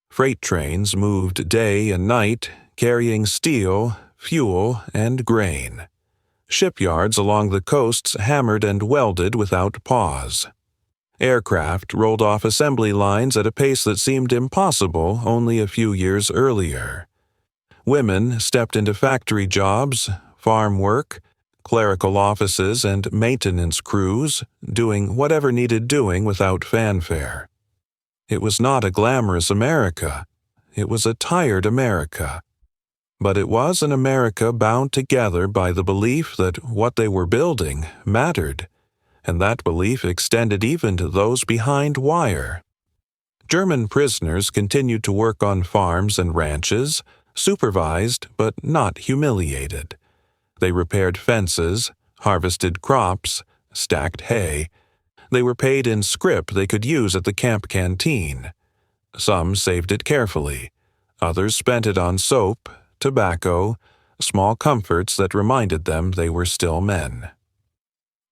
Freight trains moved day and night, carrying steel, fuel, and grain. Shipyards along the coasts hammered and welded without pause. Aircraft rolled off assembly lines at a pace that seemed impossible only a few years earlier. Women stepped into factory jobs, farm work, clerical offices, and maintenance crews, doing whatever needed doing without fanfare. It was not a glamorous America. It was a tired America. But it was an America bound together by the belief that what they were building mattered, and that belief extended even to those behind wire. German prisoners continued to work on farms and ranches, supervised but not humiliated. They repaired fences, harvested crops, stacked hay. They were paid in scrip they could use at the camp canteen. Some saved it carefully. Others spent it on soap, tobacco, small comforts that reminded them they were still men.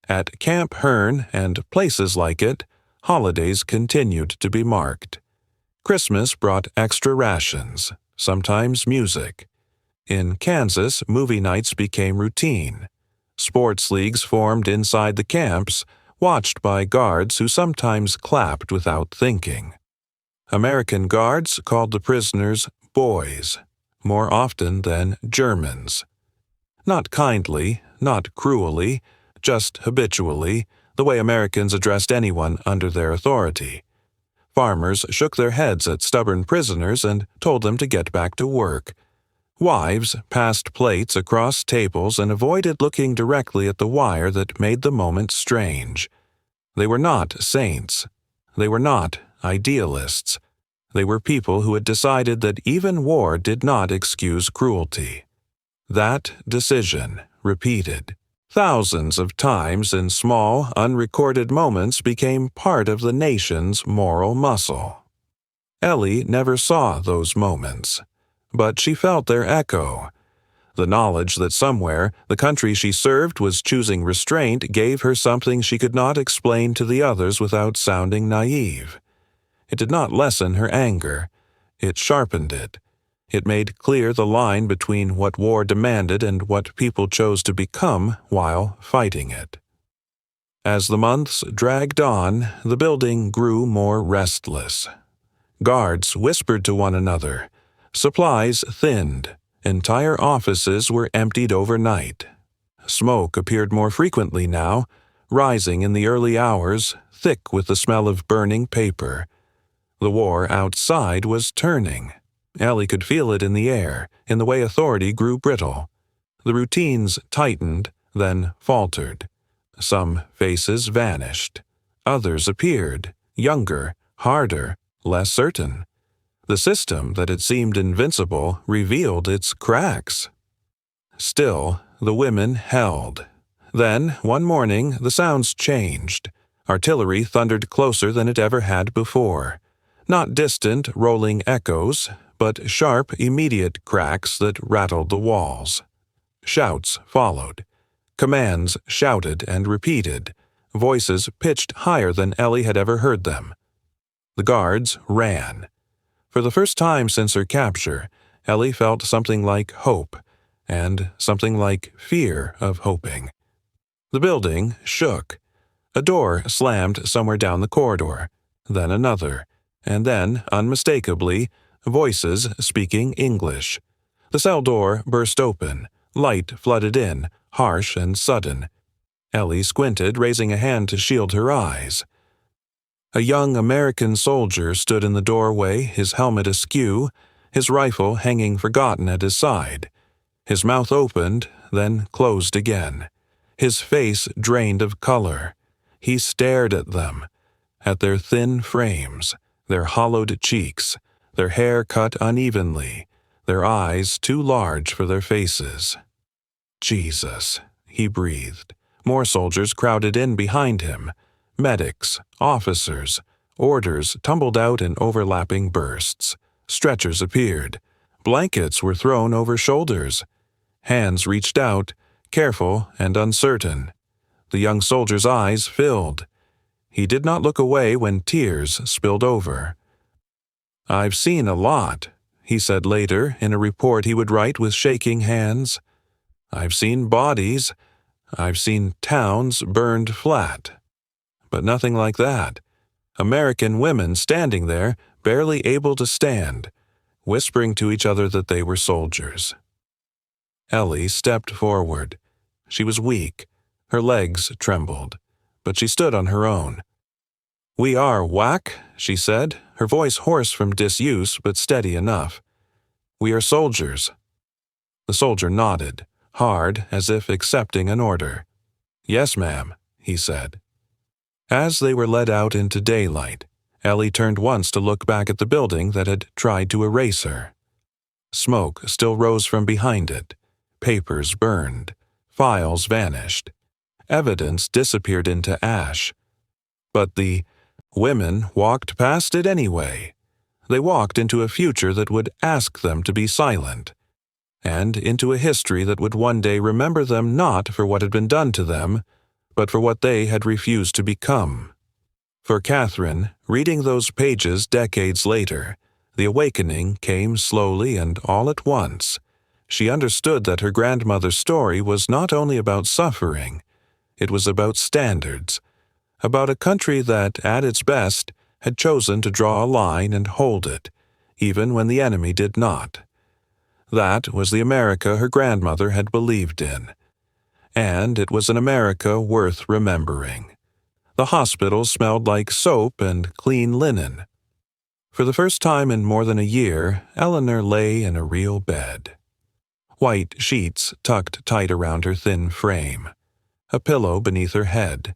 At Camp Hearn and places like it, holidays continued to be marked. Christmas brought extra rations, sometimes music. In Kansas, movie nights became routine. Sports leagues formed inside the camps, watched by guards who sometimes clapped without thinking. American guards called the prisoners boys, more often than Germans. Not kindly, not cruelly, just habitually, the way Americans addressed anyone under their authority. Farmers shook their heads at stubborn prisoners and told them to get back to work. Wives passed plates across tables and avoided looking directly at the wire that made the moment strange. They were not saints. They were not idealists. They were people who had decided that even war did not excuse cruelty. That decision, repeated thousands of times in small, unrecorded moments, became part of the nation's moral muscle. Ellie never saw those moments, but she felt their echo. The knowledge that somewhere the country she served was choosing restraint gave her something she could not explain to the others without sounding naive. It did not lessen her anger. It sharpened it. It made clear the line between what war demanded and what people chose to become while fighting it. As the months dragged on, the building grew more restless. Guards whispered to one another. Supplies thinned. Entire offices were emptied overnight. Smoke appeared more frequently now, rising in the early hours, thick with the smell of burning paper. The war outside was turning. Ellie could feel it in the air, in the way authority grew brittle. The routines tightened, then faltered. Some faces vanished. Others appeared, younger, harder, less certain. The system that had seemed invincible revealed its cracks. Still, the women held. Then, one morning, the sounds changed. Artillery thundered closer than it ever had before. Not distant, rolling echoes, but sharp, immediate cracks that rattled the walls. Shouts followed. Commands shouted and repeated, voices pitched higher than Ellie had ever heard them. The guards ran. For the first time since her capture, Ellie felt something like hope, and something like fear of hoping. The building shook. A door slammed somewhere down the corridor, then another, and then, unmistakably, voices speaking English. The cell door burst open. Light flooded in, harsh and sudden. Ellie squinted, raising a hand to shield her eyes. A young American soldier stood in the doorway, his helmet askew, his rifle hanging forgotten at his side. His mouth opened, then closed again. His face drained of color. He stared at them, at their thin frames, their hollowed cheeks, their hair cut unevenly, their eyes too large for their faces. Jesus, he breathed. More soldiers crowded in behind him. Medics, officers, orders tumbled out in overlapping bursts. Stretchers appeared. Blankets were thrown over shoulders. Hands reached out, careful and uncertain. The young soldier's eyes filled. He did not look away when tears spilled over. "I've seen a lot," he said later in a report he would write with shaking hands. "I've seen bodies. I've seen towns burned flat. But nothing like that. American women standing there, barely able to stand, whispering to each other that they were soldiers." Ellie stepped forward. She was weak. Her legs trembled, but she stood on her own. "We are whack," she said, her voice hoarse from disuse but steady enough. "We are soldiers." The soldier nodded, hard as if accepting an order. "Yes, ma'am," he said. As they were led out into daylight, Ellie turned once to look back at the building that had tried to erase her. Smoke still rose from behind it. Papers burned. Files vanished. Evidence disappeared into ash. But the women walked past it anyway. They walked into a future that would ask them to be silent, and into a history that would one day remember them not for what had been done to them, but for what they had refused to become. For Catherine, reading those pages decades later, the awakening came slowly and all at once. She understood that her grandmother's story was not only about suffering, it was about standards, about a country that, at its best, had chosen to draw a line and hold it, even when the enemy did not. That was the America her grandmother had believed in. And it was an America worth remembering. The hospitals smelled like soap and clean linen. For the first time in more than a year, Eleanor lay in a real bed. White sheets tucked tight around her thin frame. A pillow beneath her head.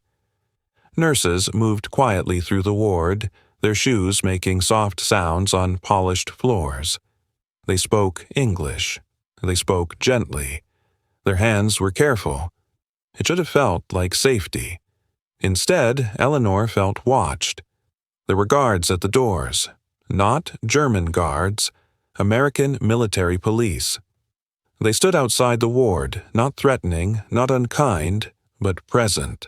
Nurses moved quietly through the ward, their shoes making soft sounds on polished floors. They spoke English. They spoke gently. Their hands were careful. It should have felt like safety. Instead, Eleanor felt watched. There were guards at the doors. Not German guards. American military police. They stood outside the ward, not threatening, not unkind, but present.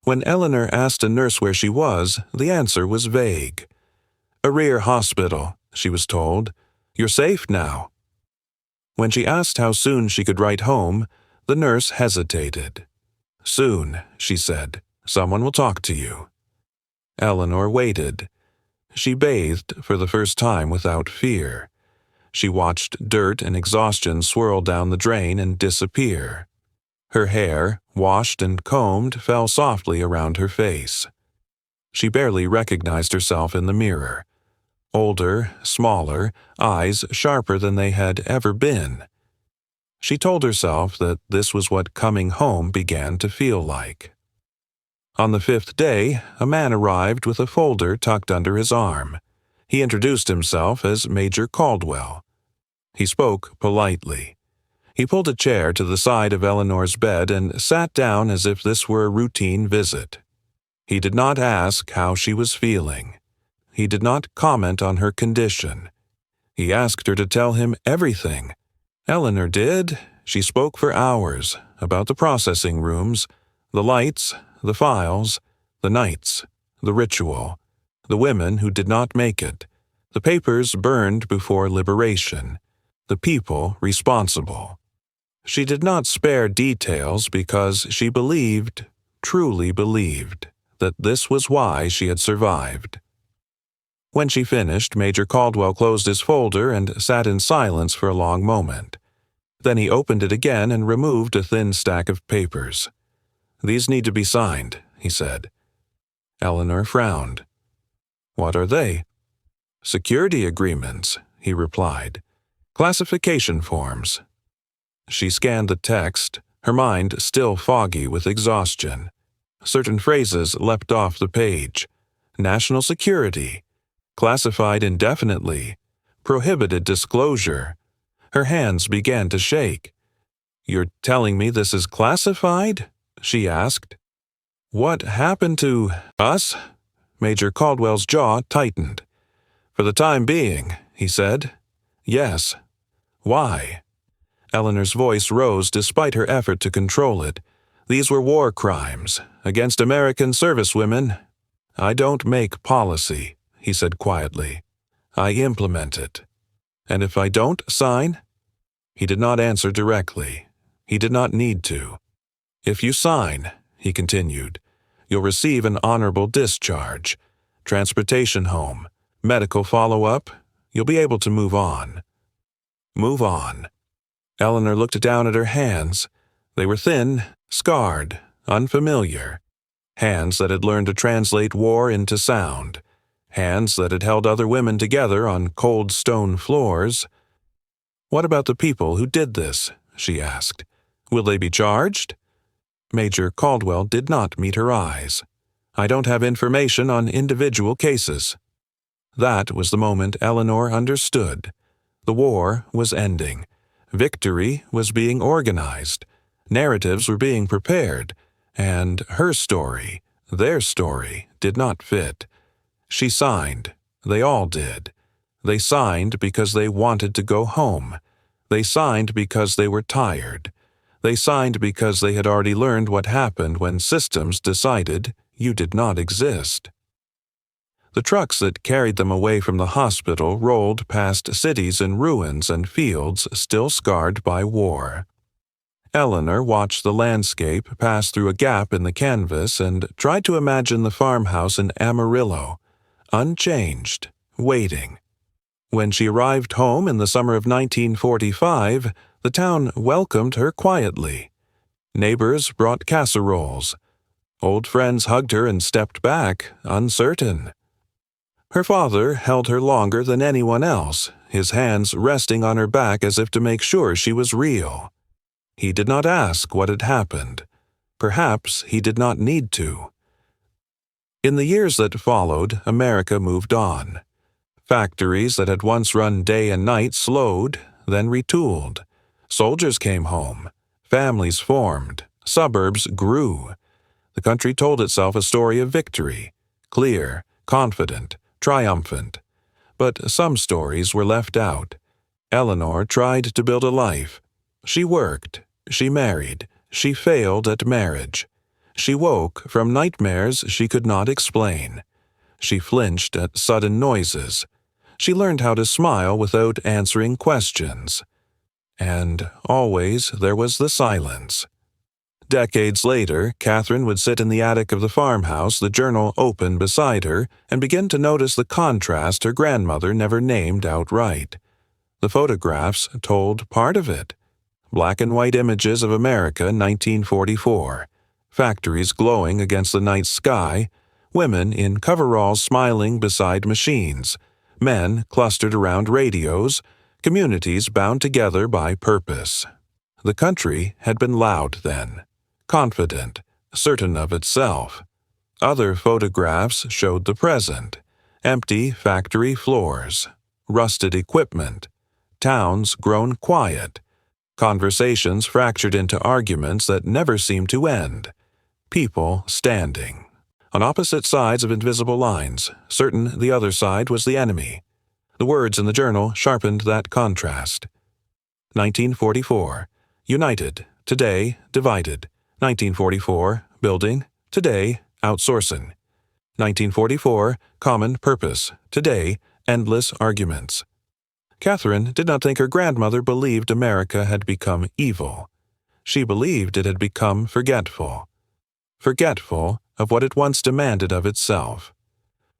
When Eleanor asked a nurse where she was, the answer was vague. "A rear hospital," she was told. "You're safe now." When she asked how soon she could write home, the nurse hesitated. "Soon," she said. "Someone will talk to you." Eleanor waited. She bathed for the first time without fear. She watched dirt and exhaustion swirl down the drain and disappear. Her hair, washed and combed, fell softly around her face. She barely recognized herself in the mirror. Older, smaller, eyes sharper than they had ever been. She told herself that this was what coming home began to feel like. On the 5th day, a man arrived with a folder tucked under his arm. He introduced himself as Major Caldwell. He spoke politely. He pulled a chair to the side of Eleanor's bed and sat down as if this were a routine visit. He did not ask how she was feeling. He did not comment on her condition. He asked her to tell him everything. Eleanor did. She spoke for hours about the processing rooms, the lights, the files, the nights, the ritual, the women who did not make it, the papers burned before liberation, the people responsible. She did not spare details because she believed, truly believed, that this was why she had survived. When she finished, Major Caldwell closed his folder and sat in silence for a long moment. Then he opened it again and removed a thin stack of papers. "These need to be signed," he said. Eleanor frowned. "What are they?" "Security agreements," he replied. "Classification forms." She scanned the text, her mind still foggy with exhaustion. Certain phrases leapt off the page. National security. Classified indefinitely. Prohibited disclosure. Her hands began to shake. "You're telling me this is classified?" she asked. "What happened to us?" Major Caldwell's jaw tightened. "For the time being," he said. "Yes. Why?" Eleanor's voice rose despite her effort to control it. "These were war crimes against American servicewomen. I don't make policy," he said quietly. "I implement it. And if I don't sign?" He did not answer directly. He did not need to. "If you sign," he continued, "you'll receive an honorable discharge, transportation home, medical follow-up. You'll be able to move on." Move on. Eleanor looked down at her hands. They were thin, scarred, unfamiliar. Hands that had learned to translate war into sound. Hands that had held other women together on cold stone floors. "What about the people who did this?" she asked. "Will they be charged?" Major Caldwell did not meet her eyes. "I don't have information on individual cases." That was the moment Eleanor understood. The war was ending. Victory was being organized. Narratives were being prepared. And her story, their story, did not fit. She signed. They all did. They signed because they wanted to go home. They signed because they were tired. They signed because they had already learned what happened when systems decided you did not exist. The trucks that carried them away from the hospital rolled past cities in ruins and fields still scarred by war. Eleanor watched the landscape pass through a gap in the canvas and tried to imagine the farmhouse in Amarillo, unchanged, waiting. When she arrived home in the summer of 1945, the town welcomed her quietly. Neighbors brought casseroles. Old friends hugged her and stepped back, uncertain. Her father held her longer than anyone else, his hands resting on her back as if to make sure she was real. He did not ask what had happened. Perhaps he did not need to. In the years that followed, America moved on. Factories that had once run day and night slowed, then retooled. Soldiers came home. Families formed. Suburbs grew. The country told itself a story of victory, clear, confident, triumphant. But some stories were left out. Eleanor tried to build a life. She worked. She married. She failed at marriage. She woke from nightmares she could not explain. She flinched at sudden noises. She learned how to smile without answering questions. And always there was the silence. Decades later, Catherine would sit in the attic of the farmhouse, the journal open beside her, and begin to notice the contrast her grandmother never named outright. The photographs told part of it. Black and white images of America, 1944. Factories glowing against the night sky. Women in coveralls smiling beside machines. Men clustered around radios. Communities bound together by purpose. The country had been loud then. Confident, certain of itself. Other photographs showed the present. Empty factory floors. Rusted equipment. Towns grown quiet. Conversations fractured into arguments that never seemed to end. People standing on opposite sides of invisible lines, certain the other side was the enemy. The words in the journal sharpened that contrast. 1944. United. Today, divided. 1944. Building. Today, outsourcing. 1944. Common purpose. Today, endless arguments. Catherine did not think her grandmother believed America had become evil. She believed it had become forgetful. Forgetful of what it once demanded of itself.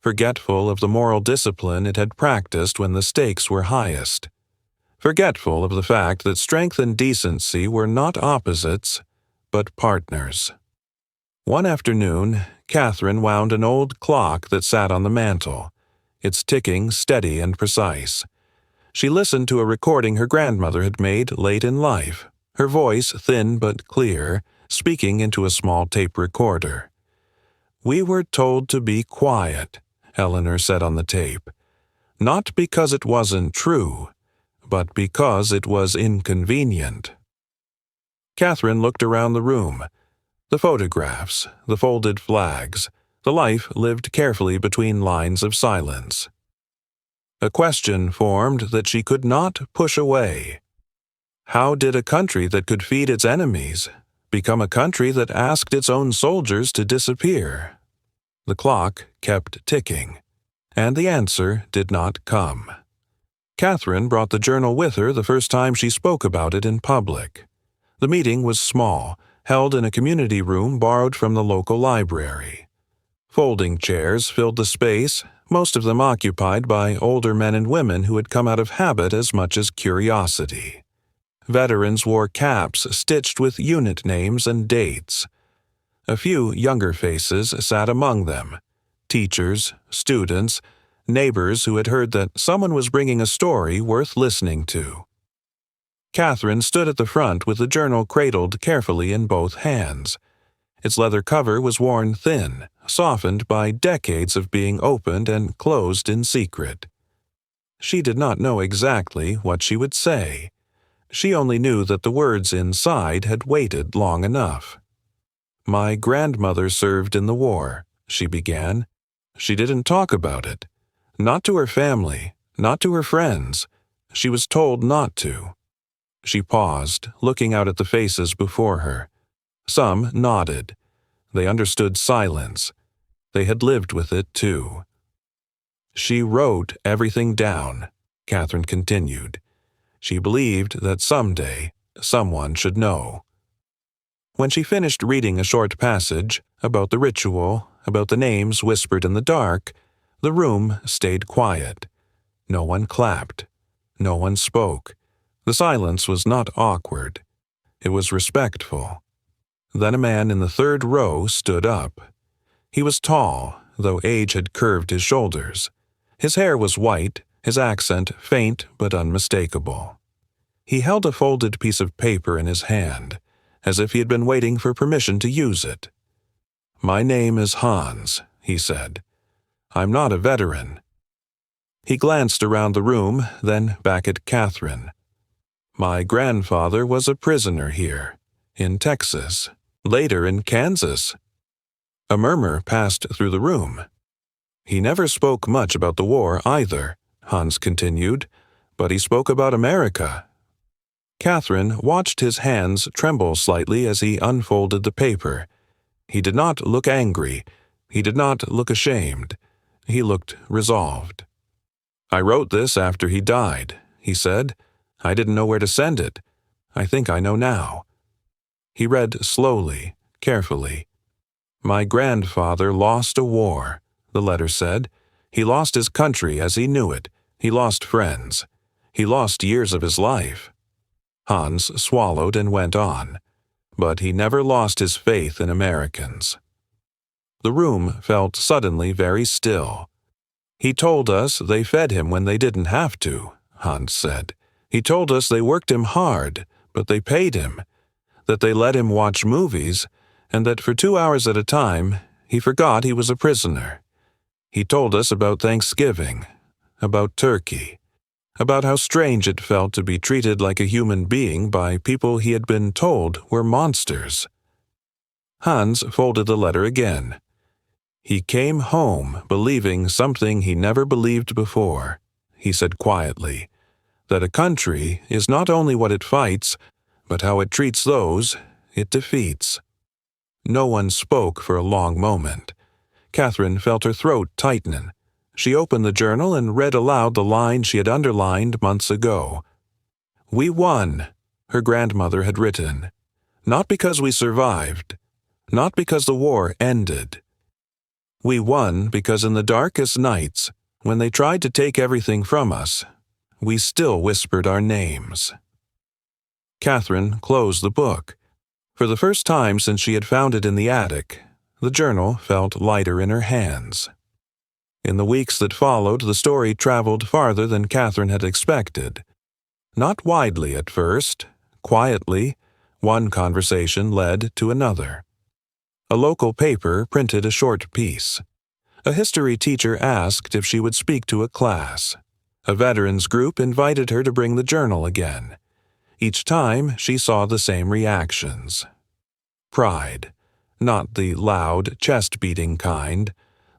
Forgetful of the moral discipline it had practiced when the stakes were highest. Forgetful of the fact that strength and decency were not opposites, but partners. One afternoon, Catherine wound an old clock that sat on the mantel, its ticking steady and precise. She listened to a recording her grandmother had made late in life, her voice thin but clear, speaking into a small tape recorder. "We were told to be quiet," Eleanor said on the tape. "Not because it wasn't true, but because it was inconvenient." Catherine looked around the room. The photographs, the folded flags, the life lived carefully between lines of silence. A question formed that she could not push away. How did a country that could feed its enemies become a country that asked its own soldiers to disappear? The clock kept ticking, and the answer did not come. Catherine brought the journal with her the first time she spoke about it in public. The meeting was small, held in a community room borrowed from the local library. Folding chairs filled the space, most of them occupied by older men and women who had come out of habit as much as curiosity. Veterans wore caps stitched with unit names and dates. A few younger faces sat among them, teachers, students, neighbors who had heard that someone was bringing a story worth listening to. Catherine stood at the front with the journal cradled carefully in both hands. Its leather cover was worn thin, softened by decades of being opened and closed in secret. She did not know exactly what she would say. She only knew that the words inside had waited long enough. "My grandmother served in the war," she began. She didn't talk about it. Not to her family, not to her friends. She was told not to. She paused, looking out at the faces before her. Some nodded. They understood silence. They had lived with it, too. "She wrote everything down," Catherine continued. She believed that someday someone should know. When she finished reading a short passage about the ritual, about the names whispered in the dark, the room stayed quiet. No one clapped. No one spoke. The silence was not awkward. It was respectful. Then a man in the third row stood up. He was tall, though age had curved his shoulders. His hair was white, his accent faint but unmistakable. He held a folded piece of paper in his hand, as if he had been waiting for permission to use it. "My name is Hans," he said. "I'm not a veteran." He glanced around the room, then back at Catherine. "My grandfather was a prisoner here, in Texas, later in Kansas." A murmur passed through the room. "He never spoke much about the war either," Hans continued, "but he spoke about America." Catherine watched his hands tremble slightly as he unfolded the paper. He did not look angry. He did not look ashamed. He looked resolved. "I wrote this after he died," he said. "I didn't know where to send it. I think I know now." He read slowly, carefully. "My grandfather lost a war," the letter said. "He lost his country as he knew it. He lost friends. He lost years of his life." Hans swallowed and went on. But he never lost his faith in Americans. The room felt suddenly very still. "He told us they fed him when they didn't have to," Hans said. "He told us they worked him hard, but they paid him, that they let him watch movies, and that for 2 hours at a time he forgot he was a prisoner. He told us about Thanksgiving, about turkey, about how strange it felt to be treated like a human being by people he had been told were monsters. Hans folded the letter again. He came home believing something he never believed before, he said quietly, that a country is not only what it fights, but how it treats those it defeats. No one spoke for a long moment. Catherine felt her throat tighten. She opened the journal and read aloud the line she had underlined months ago. "We won," her grandmother had written. "Not because we survived. Not because the war ended. We won because in the darkest nights, when they tried to take everything from us, we still whispered our names." Catherine closed the book. For the first time since she had found it in the attic, the journal felt lighter in her hands. In the weeks that followed, the story traveled farther than Catherine had expected. Not widely at first, quietly, one conversation led to another. A local paper printed a short piece. A history teacher asked if she would speak to a class. A veterans group invited her to bring the journal again. Each time, she saw the same reactions. Pride, not the loud, chest-beating kind,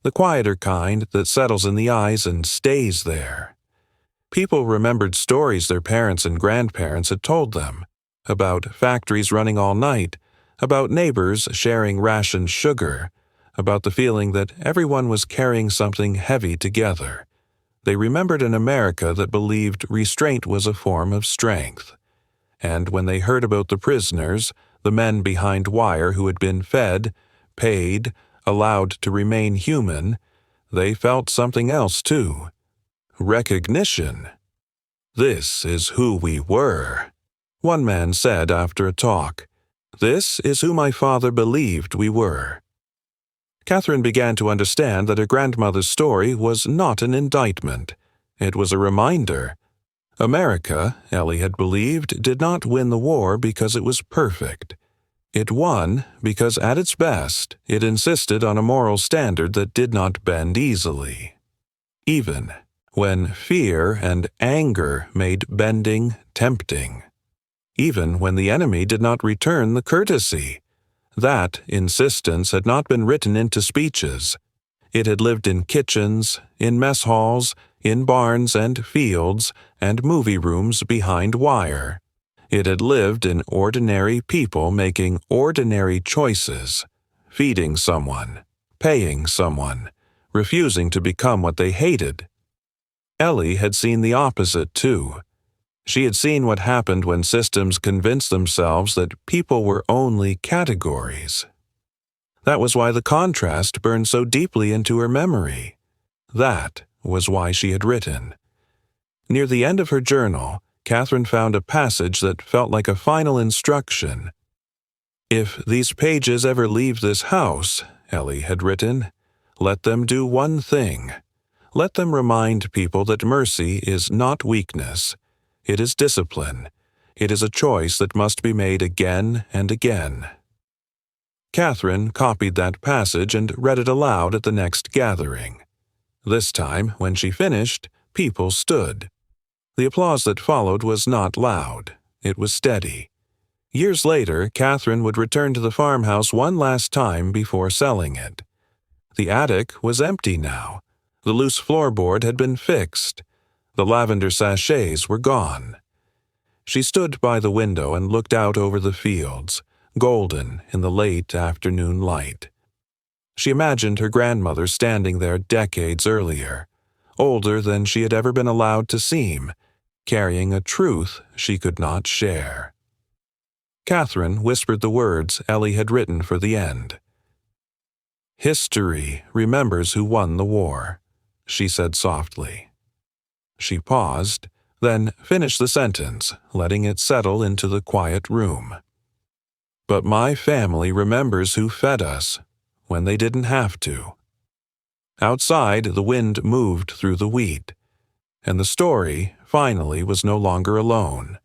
the quieter kind that settles in the eyes and stays there. People remembered stories their parents and grandparents had told them, about factories running all night, about neighbors sharing rationed sugar, about the feeling that everyone was carrying something heavy together. They remembered an America that believed restraint was a form of strength. And when they heard about the prisoners, the men behind wire who had been fed, paid, allowed to remain human, they felt something else too. Recognition. "This is who we were," one man said after a talk. "This is who my father believed we were." Catherine began to understand that her grandmother's story was not an indictment. It was a reminder. America, Ellie had believed, did not win the war because it was perfect. It won because, at its best, it insisted on a moral standard that did not bend easily. Even when fear and anger made bending tempting. Even when the enemy did not return the courtesy. That insistence had not been written into speeches. It had lived in kitchens, in mess halls, in barns and fields, and movie rooms behind wire. It had lived in ordinary people making ordinary choices, feeding someone, paying someone, refusing to become what they hated. Ellie had seen the opposite too. She had seen what happened when systems convinced themselves that people were only categories. That was why the contrast burned so deeply into her memory. That was why she had written. Near the end of her journal, Catherine found a passage that felt like a final instruction. "If these pages ever leave this house," Ellie had written, "let them do one thing. Let them remind people that mercy is not weakness. It is discipline. It is a choice that must be made again and again." Catherine copied that passage and read it aloud at the next gathering. This time, when she finished, people stood. The applause that followed was not loud. It was steady. Years later, Catherine would return to the farmhouse one last time before selling it. The attic was empty now. The loose floorboard had been fixed. The lavender sachets were gone. She stood by the window and looked out over the fields, golden in the late afternoon light. She imagined her grandmother standing there decades earlier, older than she had ever been allowed to seem, carrying a truth she could not share. Catherine whispered the words Ellie had written for the end. "History remembers who won the war," she said softly. She paused, then finished the sentence, letting it settle into the quiet room. "But my family remembers who fed us when they didn't have to." Outside, the wind moved through the wheat, and the story finally was no longer alone.